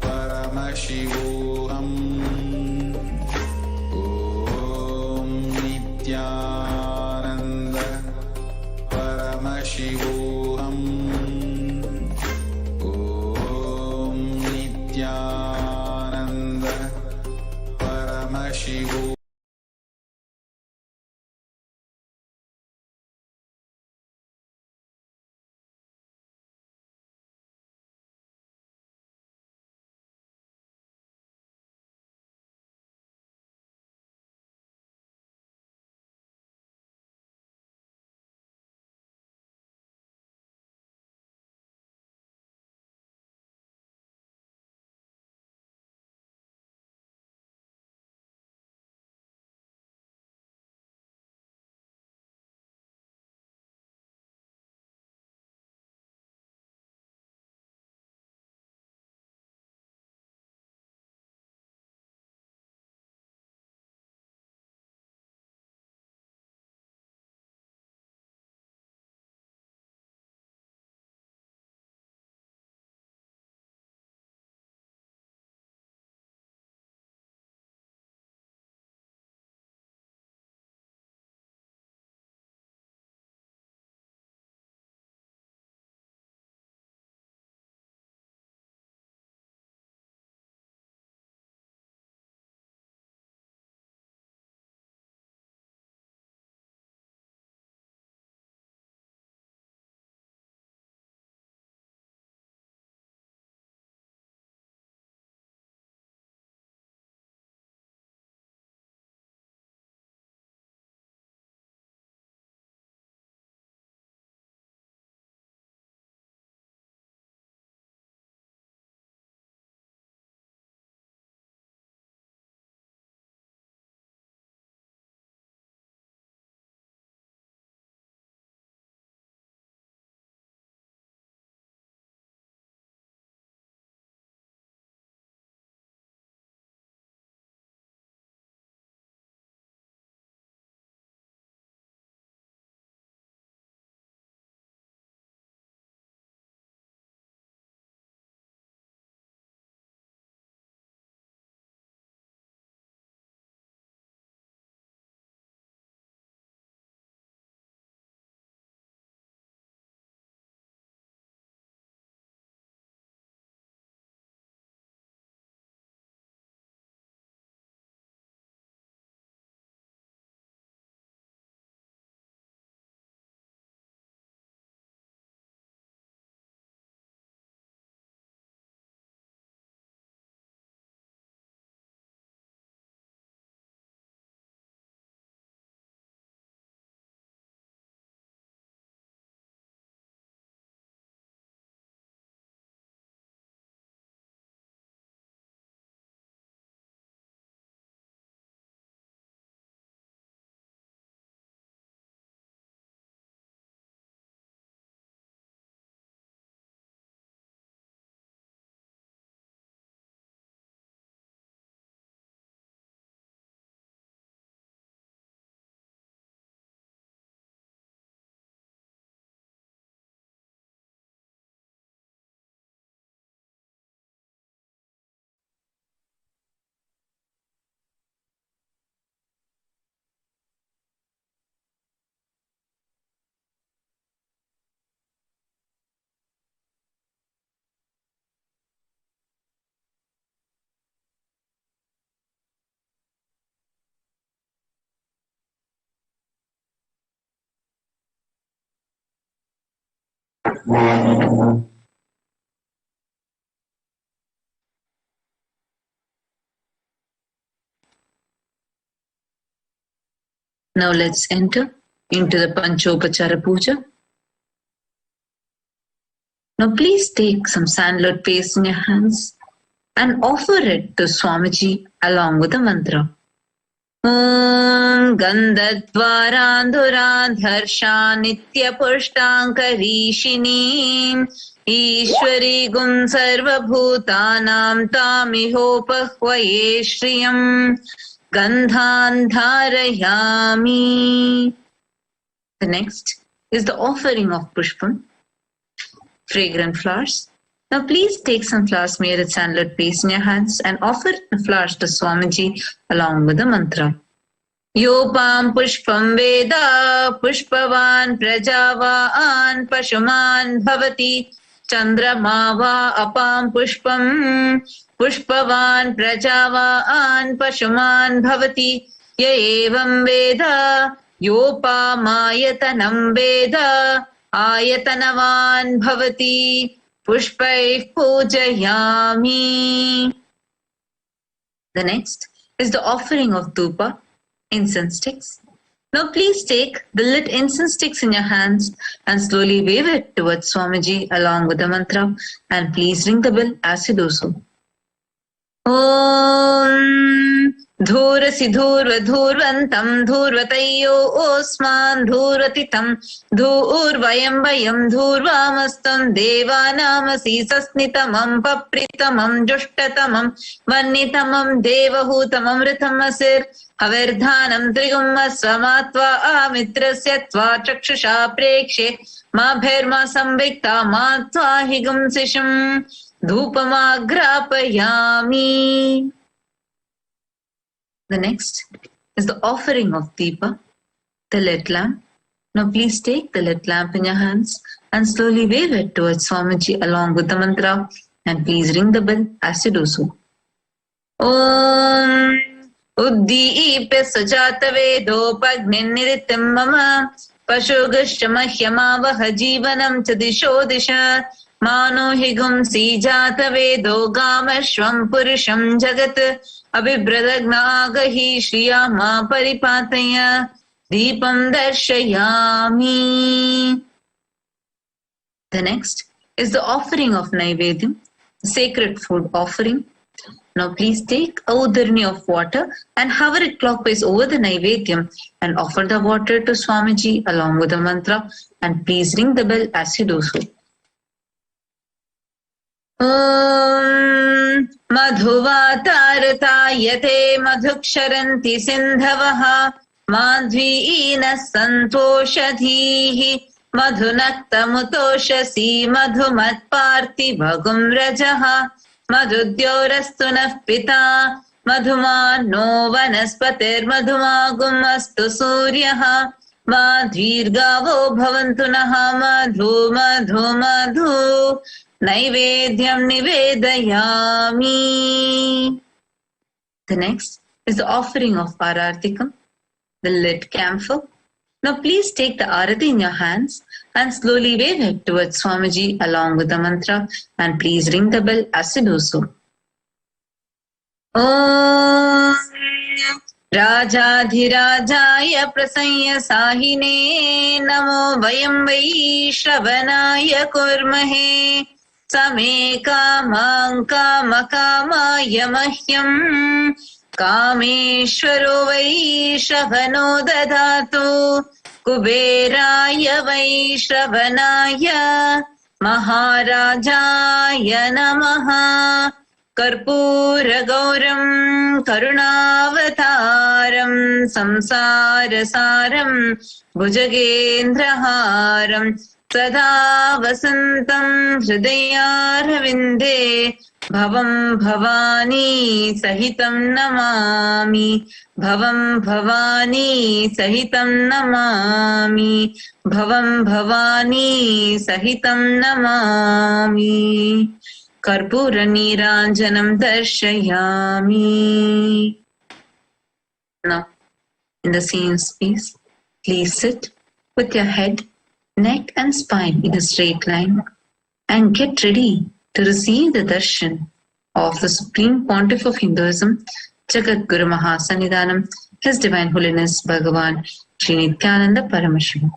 S8: Paramashivoham. Om Nithyananda Paramashivoham. Om Nithyananda Paramashivoham.
S9: Now let's enter into the Panchopachara Puja. Now please take some sandalwood paste in your hands and offer it to Swamiji along with the mantra. Om Gandhadvarandhuradharsha Nitya Pushtankarishinim Ishwari Gun Sarva Bhutanam Tamihopahvaye Shriyam Gandhan Dharayami. The next is the offering of Pushpam, fragrant flowers. Now please take some flowers made with sandalwood paste in your hands and offer the flowers to Swamiji along with the mantra. Yopam pushpam veda pushpavan prajavaan pashuman bhavati chandrama va apam pushpam pushpavan prajavaan pashuman bhavati ya evam veda yopamayatanam veda ayatanavan bhavati pushpaih pujayami. The next is the offering of dhupa, incense sticks. Now please take the lit incense sticks in your hands and slowly wave it towards Swamiji along with the mantra, and please ring the bell as you do so. Om Dhurasi Dhurva Dhurvantam Dhurvatayyo Osman Dhuratitam Dhurvayam Vayam Dhurvamastam Devanamasi Sasnitamam Papritamam Jushtatamam Vannitamam Devahutamam Ritamasir Haverdhanam Trigumma Swamatva Amitrasya Tva Chakshusha Prekshe Mabherma Samvikta Matva Higum Sisham Dhupamagrapayami. The next is the offering of Deepa, the lit lamp. Now please take the lit lamp in your hands and slowly wave it towards Swamiji along with the mantra, and please ring the bell as you do so. Om Uddipe Sajata Vedopagniniritim Mama Pashugashamahyamavaha Jivanam Chadisho Disha Mano Higum Sijata Vedogamashvam Purusham Jagat Abhibradagnaagahi Shriyama Paripataya Deepam Darshayami. The next is the offering of Naivedyam, the sacred food offering. Now please take a udharni of water and hover it clockwise over the Naivedyam and offer the water to Swamiji along with the mantra, and please ring the bell as you do so. Om Madhuvatartayate Madhuksharanti Sindhavaha Madhvina Santoshadhihi Madhunaktamutoshasi Madhumatparti Bhagum Rajaha Madhudyorastunah Pita Madhumano Vanaspatir Madhumagum Astu Suryaha Madhvirgavo Bhavantunaha Madhu Madhu Madhu Naivedyam Nivedayami. The next is the offering of Arartikam, the lit camphor. Now please take the arati in your hands and slowly wave it towards Swamiji along with the mantra, and please ring the bell as you do so. Om Rajadhirajaya Prasanya Sahine Namo Vayam Vaishravanaya Kurmahe Same Kamam Kamakamaya Mahyam Kameshwaro Vaishravano Dadatu Kuberaya Vaishravanaya Maharajaya Namaha Karpura Gauram Karunavataram Samsarasaram Bhujagendraharam Sada Vasantam Hridayarvinde Bhavam Bhavani Sahitam Namami Bhavam Bhavani Sahitam Namami Bhavam Bhavani Sahitam Namami Karpura Niranjanam Darshayami. Now, in the same space, please sit with your head neck and spine in a straight line, and get ready to receive the darshan of the Supreme Pontiff of Hinduism, Jagat Guru Mahasannidhanam, His Divine Holiness Bhagavan Sri Nithyananda Paramashivam.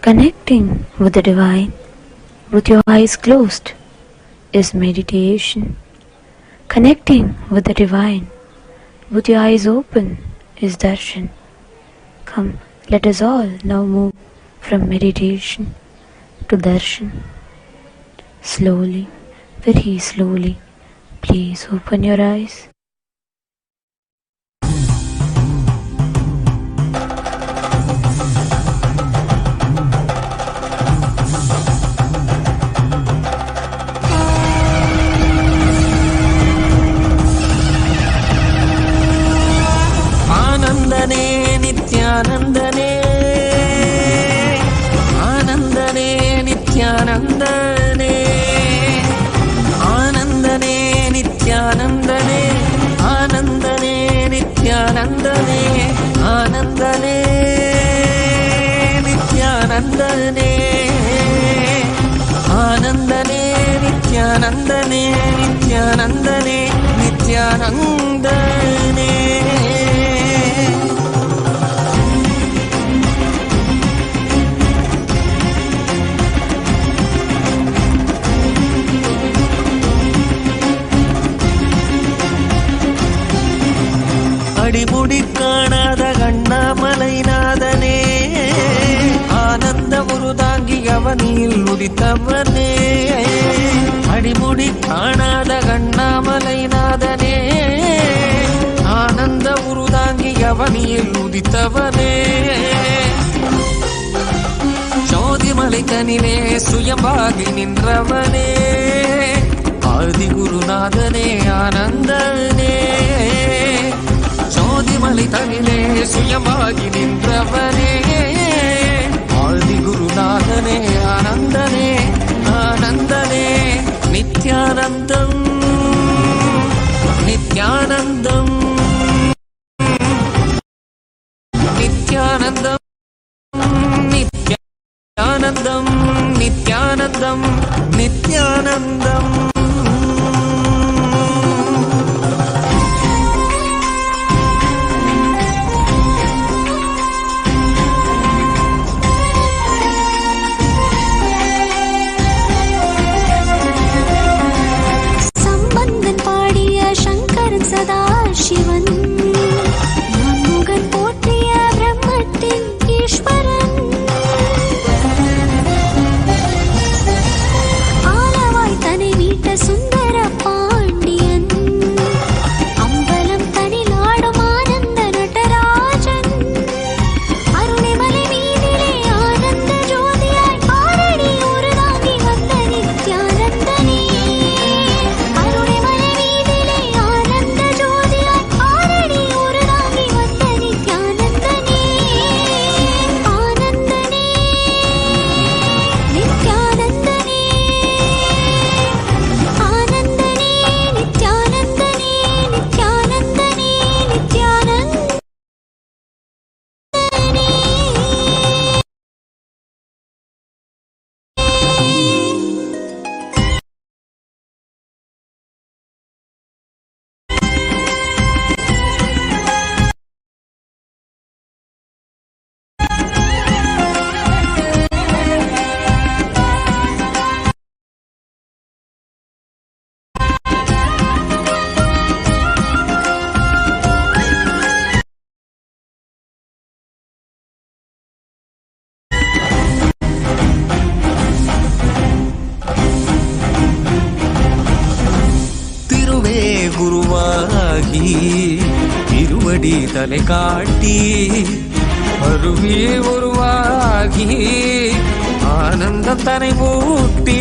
S10: Connecting with the divine with your eyes closed is meditation. Connecting with the divine with your eyes open is darshan. Come, let us all now move from meditation to darshan. Slowly, very slowly, please open your eyes.
S11: Nithyanandane, Anandane, Nithyanandane, Anandane, Nithyanandane, Anandane, Nithyanandane, Anandane, Nithyanandane, Anandane, Nithyanandane, Nithyanandane, Nithyanandane. அடிமுடி காணாத கண்ணாமலைநாதனே, ஆனந்த உருதாங்கி அவனில் உதித்தவனே. அடிமுடி காணாத கண்ணாமலைநாதனே, ஆனந்த உருதாங்கி அவனில் உதித்தவனே. ஜோதிமலை கனிலே சுயம்பாகி நின்றவனே, ஆதி குருநாதனே ஆனந்தனே. ஜோதிமலை தனிலே சுயமாகி நின்றவனே, ஆதி குருநாதனே ஆனந்தனே, ஆனந்தனே. நித்யானந்தம், நித்யானந்தம், நித்யானந்தம், நித்யானந்தம், நித்யானந்தம், நித்யானந்தம். உருவாகி இருவடி தலை காட்டி அருவி உருவாகி ஆனந்தம் தனை மூட்டி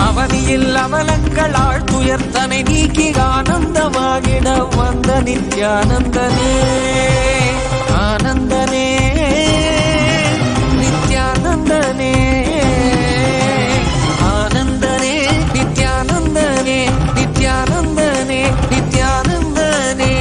S11: அவனியில் அவலங்கள் ஆழ்த்துயர்த்தனை நீக்கி ஆனந்தமாகிட வந்த நித்யானந்தனே ஆனந்தனே நித்யானந்தனே ஆனந்தனே நித்யானந்தனே நித்யானந்தனே நித்யானந்தனே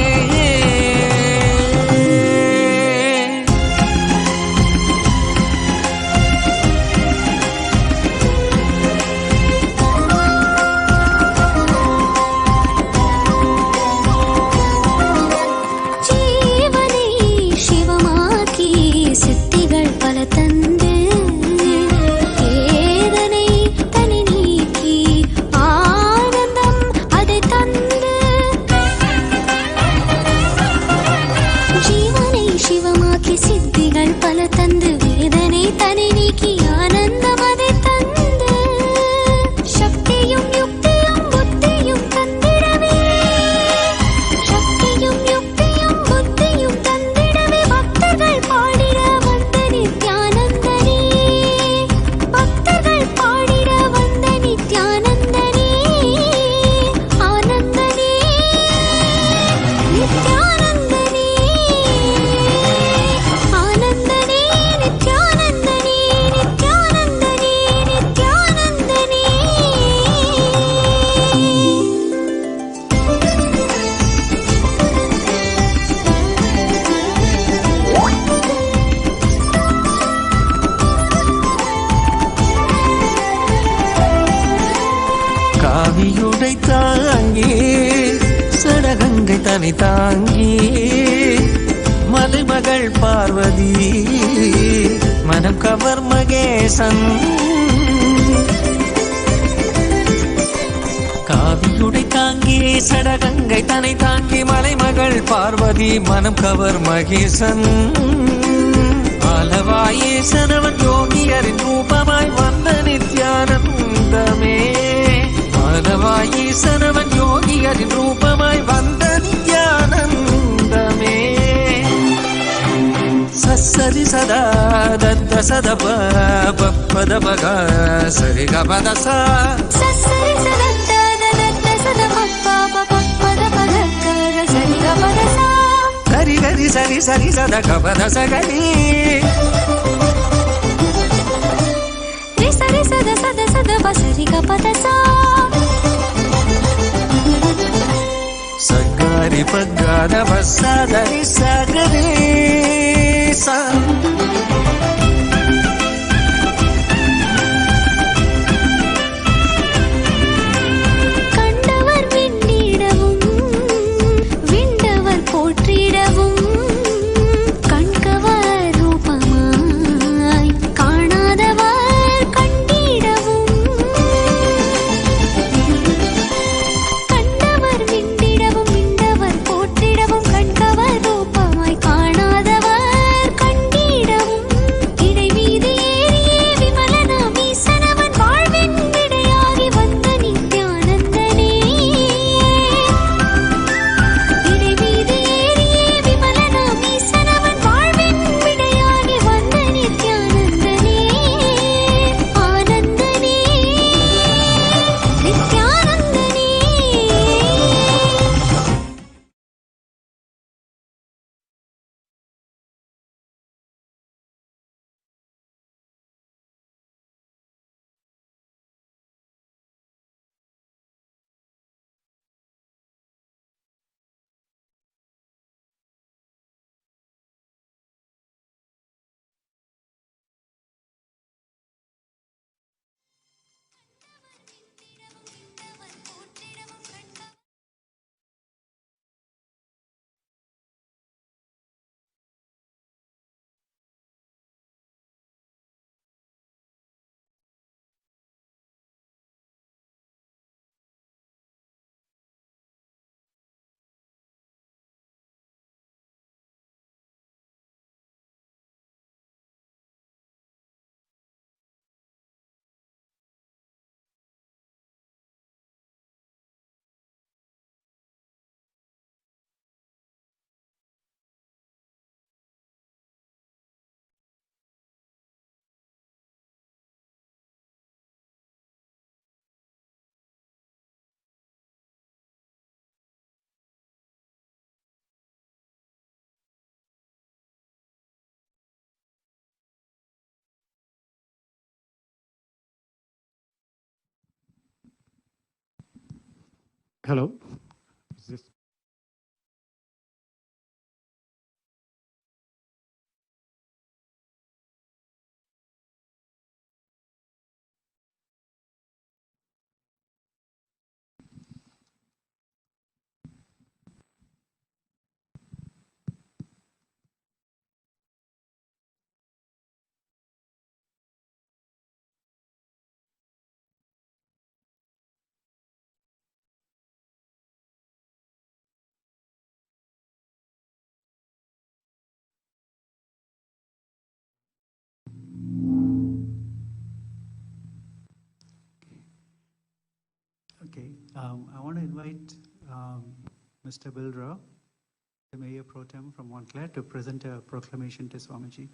S11: காவியுடை தாங்கி சடகங்கை தனி தாங்கி மலைமகள் பார்வதி மனம் கவர் மகேசன் காவியுடை தாங்கி சடகங்கை தனை தாங்கி மலைமகள் பார்வதி மனம் கவர் மகேசன் ஆலவாயேசனவன் யோகியரின் ரூபமாய் வந்த நித்யானந்தமே ஆலவாயேசனவன் யோகியரின் ரூபமாய் வந்த நித்யானந்தமே சரி சதா தத்த சத பத பக சரி கபத சரி கரி கரி சரி சரி சத கபத சகரி
S10: சரி சத சத சத பசரி கபத
S11: சகரி பகத பசதரி சகரி சா
S12: Hello. Is this?
S1: Okay, I want to invite Mr. Bilra, the Mayor Pro Tem from Montclair, to present a proclamation to Swamiji.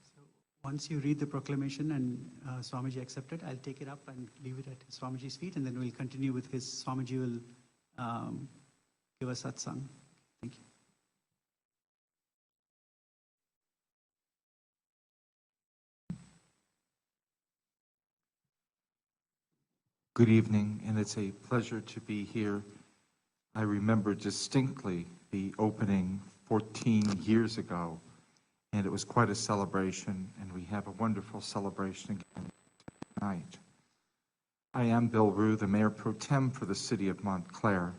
S1: So once you read the proclamation and Swamiji accept it, I'll take it up and leave it at Swamiji's feet, and then we'll continue with his. Swamiji will give us satsang. Thank you.
S13: Good evening, and it's a pleasure to be here. I remember distinctly the opening 14 years ago, and it was quite a celebration, and we have a wonderful celebration again tonight. I am Bill Rue, the Mayor Pro Tem for the city of Montclair.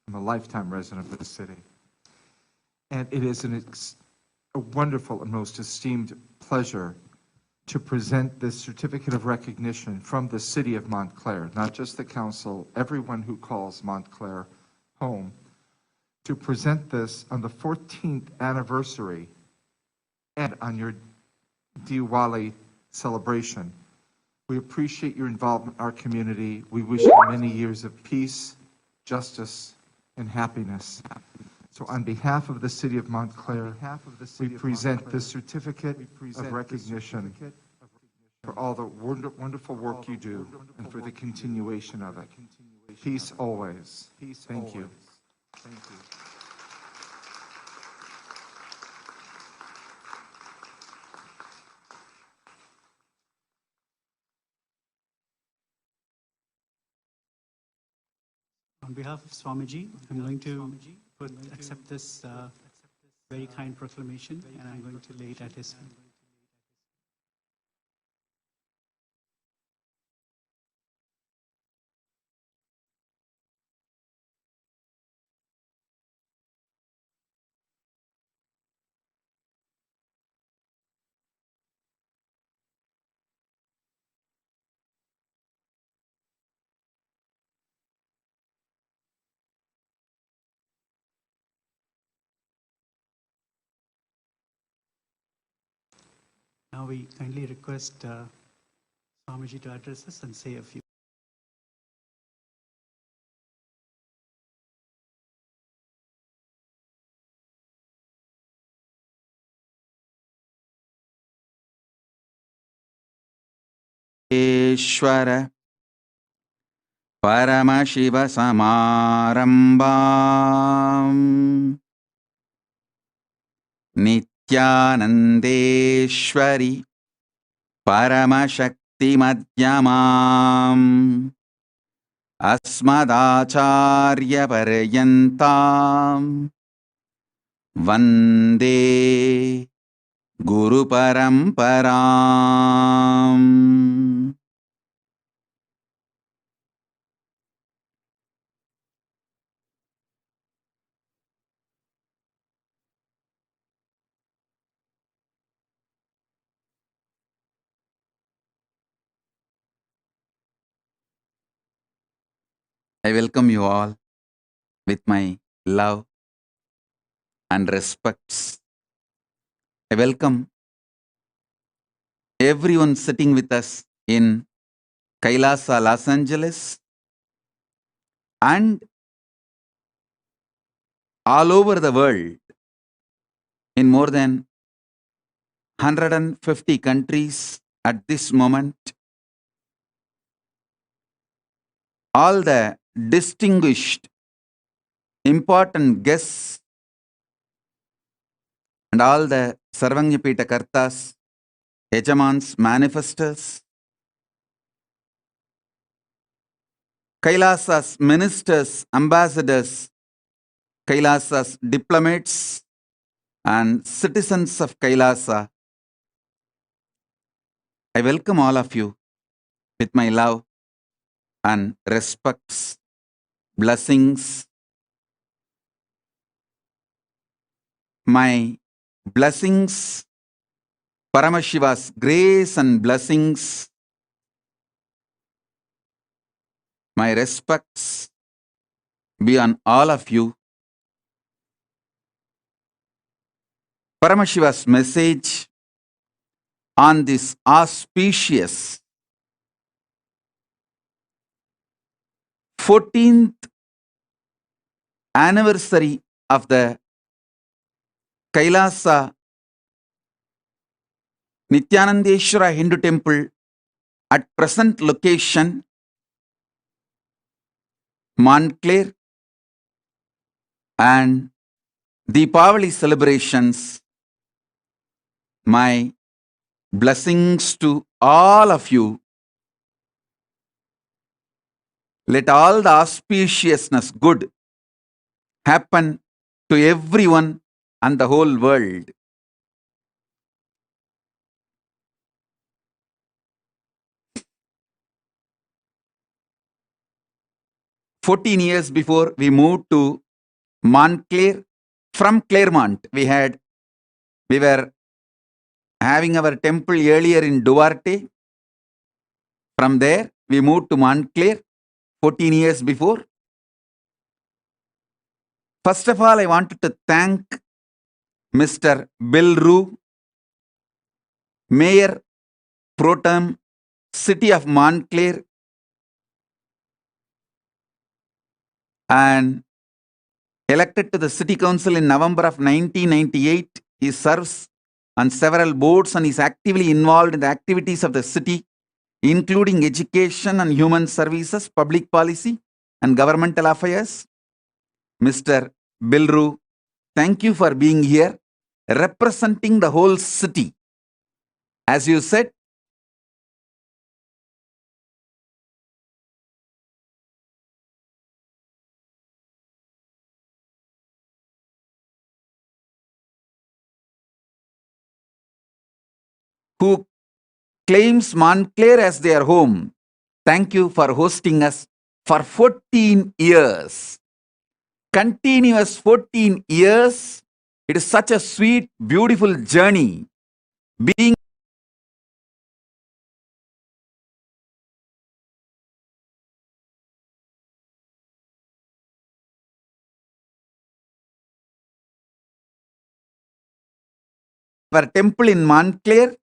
S13: I'm a lifetime resident of the city. And it is a wonderful and most esteemed pleasure to present this certificate of recognition from the city of Montclair, not just the council, everyone who calls Montclair home, to present this on the 14th anniversary and on your Diwali celebration. We appreciate your involvement in our community. We wish you many years of peace, justice, and happiness. So on behalf of the city of Montclair, we present this certificate of recognition for all the wonderful work you do and for the continuation of it. Peace always. Thank you. Thank you.
S1: On behalf of Swamiji, I'm going to accept this very kind proclamation, and I'm going to lay it at his feet. Now we kindly request Swamiji to address us and say a few.
S14: ईश्वर परमशिव समारंभाम् नित्यानन्देश्वरि परमशक्तिमध्यमाम् अस्मदाचार्यपर्यन्ताम् वन्दे गुरुपरम्पराम्. I welcome you all with my love and respects. I welcome everyone sitting with us in Kailasa, Los Angeles, and all over the world in more than 150 countries at this moment. All the distinguished, important guests and all the Sarvanyapita Kartas, Yajamans, manifestors, Kailasa's ministers, ambassadors, Kailasa's diplomats, and citizens of Kailasa, I welcome all of you with my love and respects, blessings. My blessings, Paramashiva's grace and blessings, my respects be on all of you. Paramashiva's message on this auspicious 14th anniversary of the Kailasa Nithyanandeshwara Hindu Temple at present location, Montclair, and Deepavali celebrations. My blessings to all of you. Let all the auspiciousness good happen to everyone and the whole world. "14 years before we moved to Montclair, from Claremont, we were having our temple earlier in Duarte. From there, we moved to Montclair 14 years before. First of all, I wanted to thank Mr. Bill Rue, Mayor Pro Tem, City of Montclair, and elected to the City Council in November of 1998. He serves on several boards and is actively involved in the activities of the city, including education and human services, public policy, and governmental affairs. Mr. Bill Rue, thank you for being here, representing the whole city. As you said, who claims Montclair as their home. Thank you for hosting us for 14 years. Continuous 14 years. It is such a sweet, beautiful journey. Being our temple in Montclair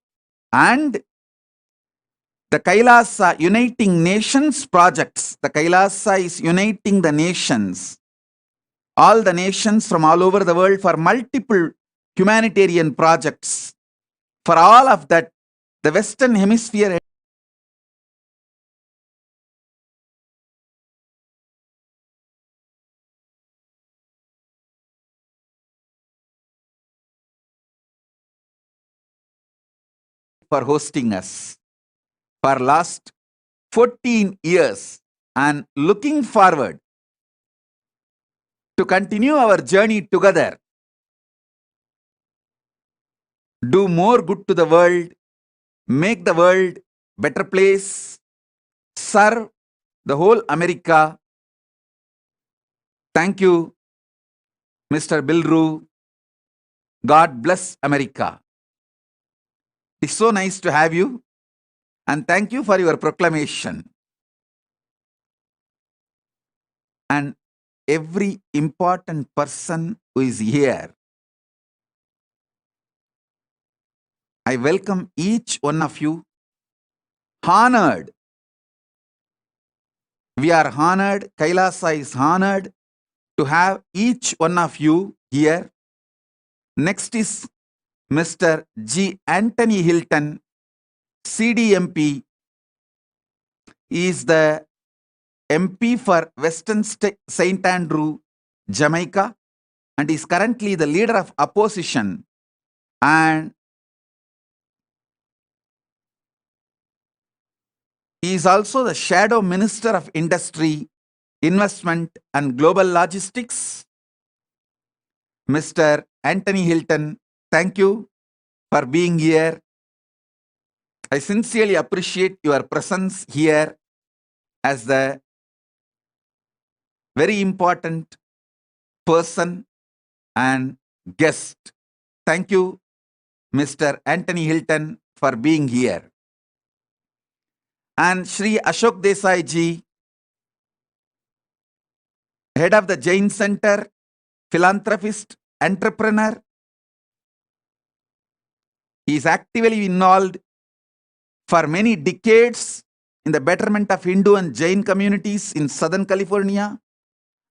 S14: and the Kailasa Uniting Nations projects. The Kailasa is uniting the nations, all the nations from all over the world, for multiple humanitarian projects. For all of that, the Western Hemisphere for hosting us for last 14 years, and looking forward to continue our journey together. Do more good to the world, make the world better place, serve the whole America. Thank you, Mr. Bill Rue. God bless America. It's so nice to have you, and thank you for your proclamation. And every important person who is here, I welcome each one of you. Honored. We are honored. Kailasa is honored to have each one of you here. Next is Mr. G. Anthony Hilton, CDMP. He is the MP for Western St. Andrew, Jamaica, and is currently the leader of opposition, and he is also the Shadow Minister of Industry Investment and Global Logistics, Mr. Anthony Hilton. Thank you for being here. I sincerely appreciate your presence here as the very important person and guest. Thank you, Mr. Anthony Hilton, for being here. And Shri Ashok Desai ji, head of the Jain Center, philanthropist, entrepreneur. He is actively involved for many decades in the betterment of Hindu and Jain communities in Southern California,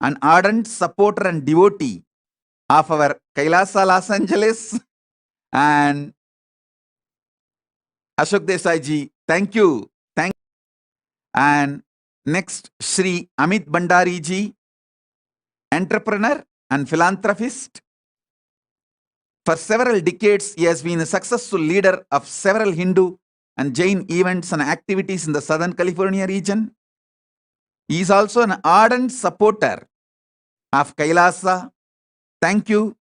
S14: an ardent supporter and devotee of our Kailasa Los Angeles. And Ashok Desai ji, thank you. And next, Shri Amit Bhandari ji, entrepreneur and philanthropist. For several decades, he has been a successful leader of several Hindu and Jain events and activities in the Southern California region. He is also an ardent supporter of Kailasa. Thank you,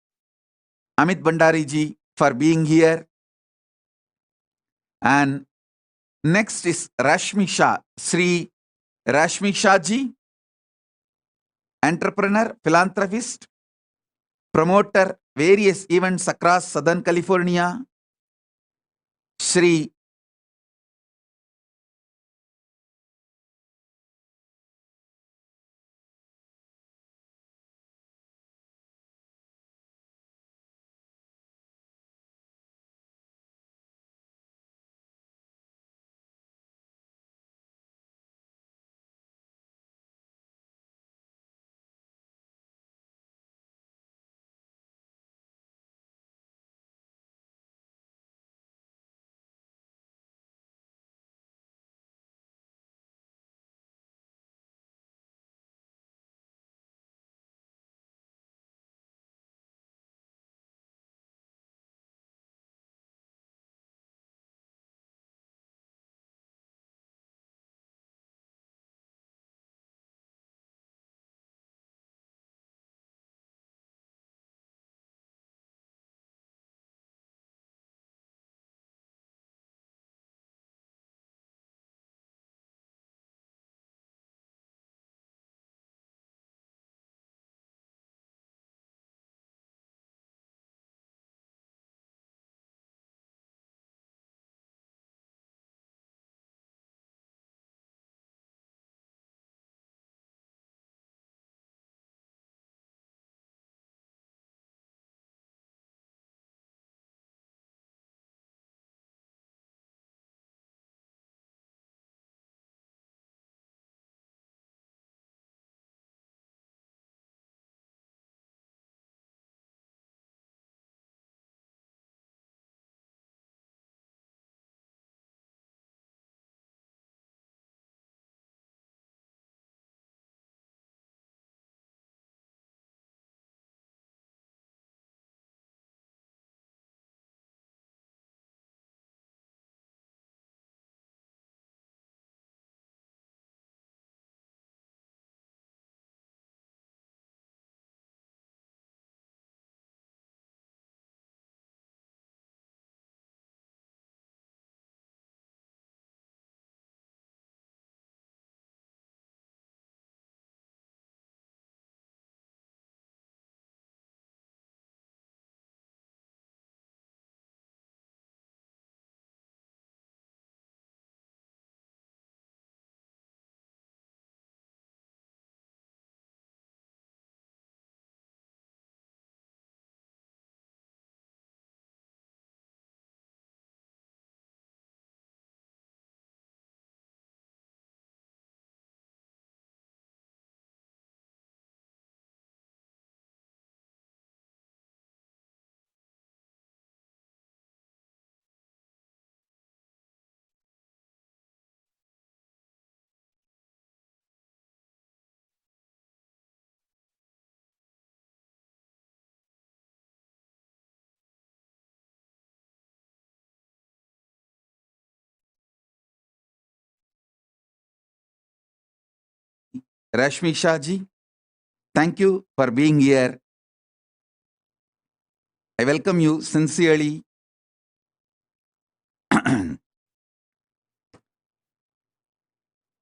S14: Amit Bhandari ji, for being here. And next is Rashmi Shah, Sri Rashmi Shah ji, entrepreneur, philanthropist, promoter various events across Southern California. Sri Rashmi Shahji, thank you for being here. I welcome you sincerely.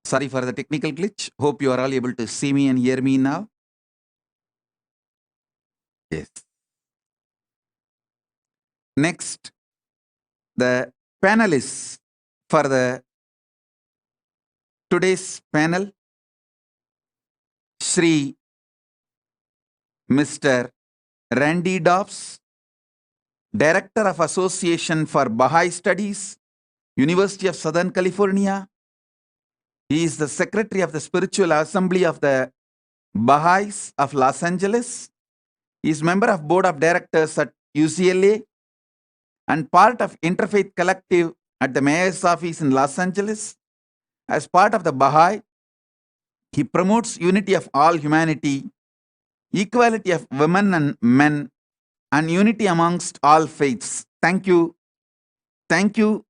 S14: Sorry for the technical glitch. Hope you are all able to see me and hear me now. Yes. Next, the panelists for the today's panel, Shri Mr. Randy Dobbs, Director of Association for Baha'i Studies, University of Southern California. He is the Secretary of the Spiritual Assembly of the Baha'is of Los Angeles. He is member of Board of Directors at UCLA and part of Interfaith Collective at the Mayor's Office in Los Angeles. As part of the Baha'i, he promotes unity of all humanity, equality of women and men, and unity amongst all faiths. Thank you. Thank you,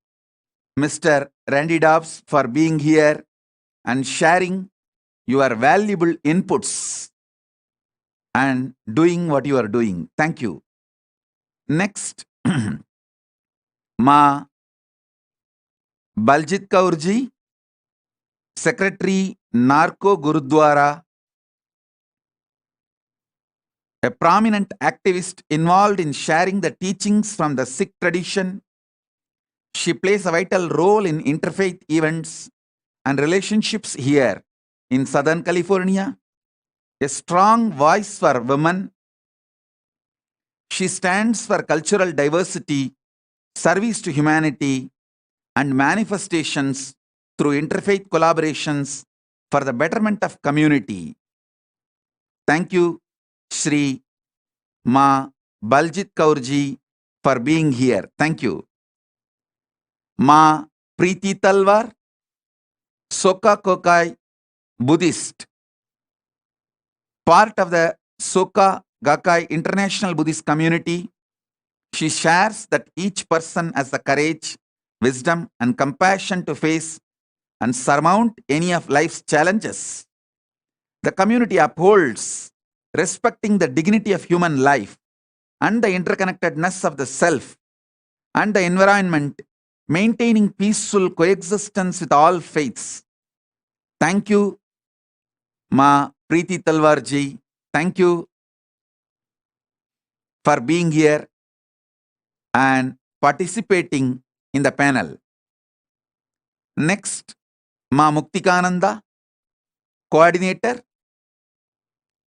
S14: Mr. Randy Dobbs, for being here and sharing your valuable inputs and doing what you are doing. Thank you. Next, Ma Baljit Kaurji, Secretary, Narko Gurudwara, a prominent activist involved in sharing the teachings from the Sikh tradition. She plays a vital role in interfaith events and relationships here in Southern California. A strong voice for women. She stands for cultural diversity, service to humanity, and manifestations through interfaith collaborations for the betterment of community. Thank you, Shri Ma Baljit Kaurji, for being here. Thank you. Ma Preeti Talwar, Soka Gakkai Buddhist, part of the Soka Gakkai International Buddhist Community. She shares that each person has the courage, wisdom, and compassion to face and surmount any of life's challenges. The community upholds respecting the dignity of human life and the interconnectedness of the self and the environment, maintaining peaceful coexistence with all faiths. Thank you, Ma Preeti Talwarji. Thank you for being here and participating in the panel. Next, Ma Muktikananda, Coordinator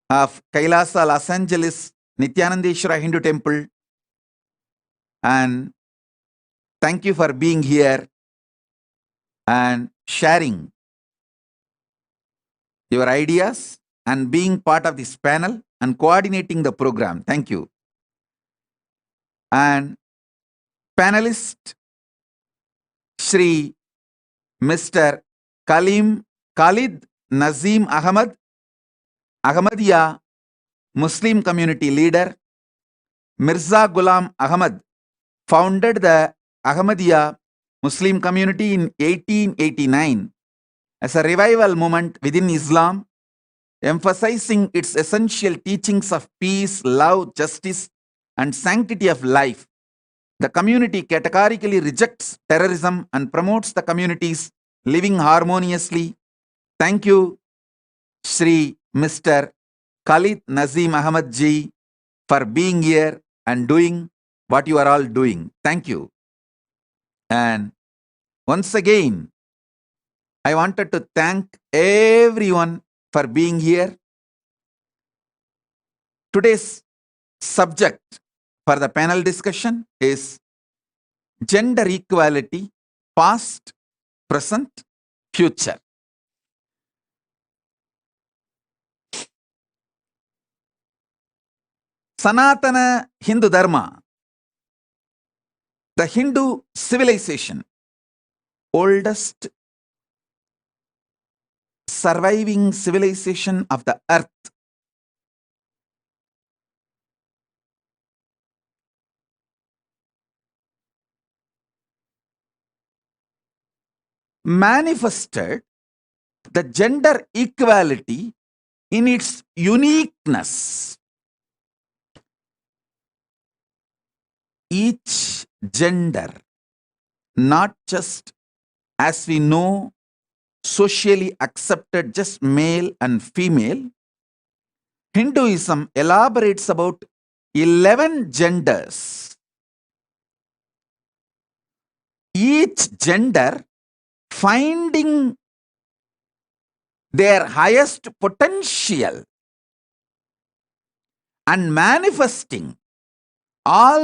S14: of Kailasa Los Angeles Nithyanandeshwara Hindu Temple. And thank you for being here and sharing your ideas and being part of this panel and coordinating the program. Thank you. And panelist Shri Mr. Khalid Nazim Ahmad, Ahmadiyya Muslim community leader. Mirza Ghulam Ahmad founded the Ahmadiyya Muslim community in 1889 as a revival movement within Islam, emphasizing its essential teachings of peace, love, justice, and sanctity of life. The community categorically rejects terrorism and promotes the communities living harmoniously. Thank you, Shri Mr. Khalid Nazim Ahmad ji, for being here and doing what you are all doing. Thank you. And once again, I wanted to thank everyone for being here. Today's subject for the panel discussion is gender equality, past, present, future. Sanatana Hindu Dharma, the Hindu civilization, oldest surviving civilization of the earth, manifested the gender equality in its uniqueness. Each gender, not just as we know, socially accepted just male and female. Hinduism elaborates about 11 genders. Each gender finding their highest potential and manifesting all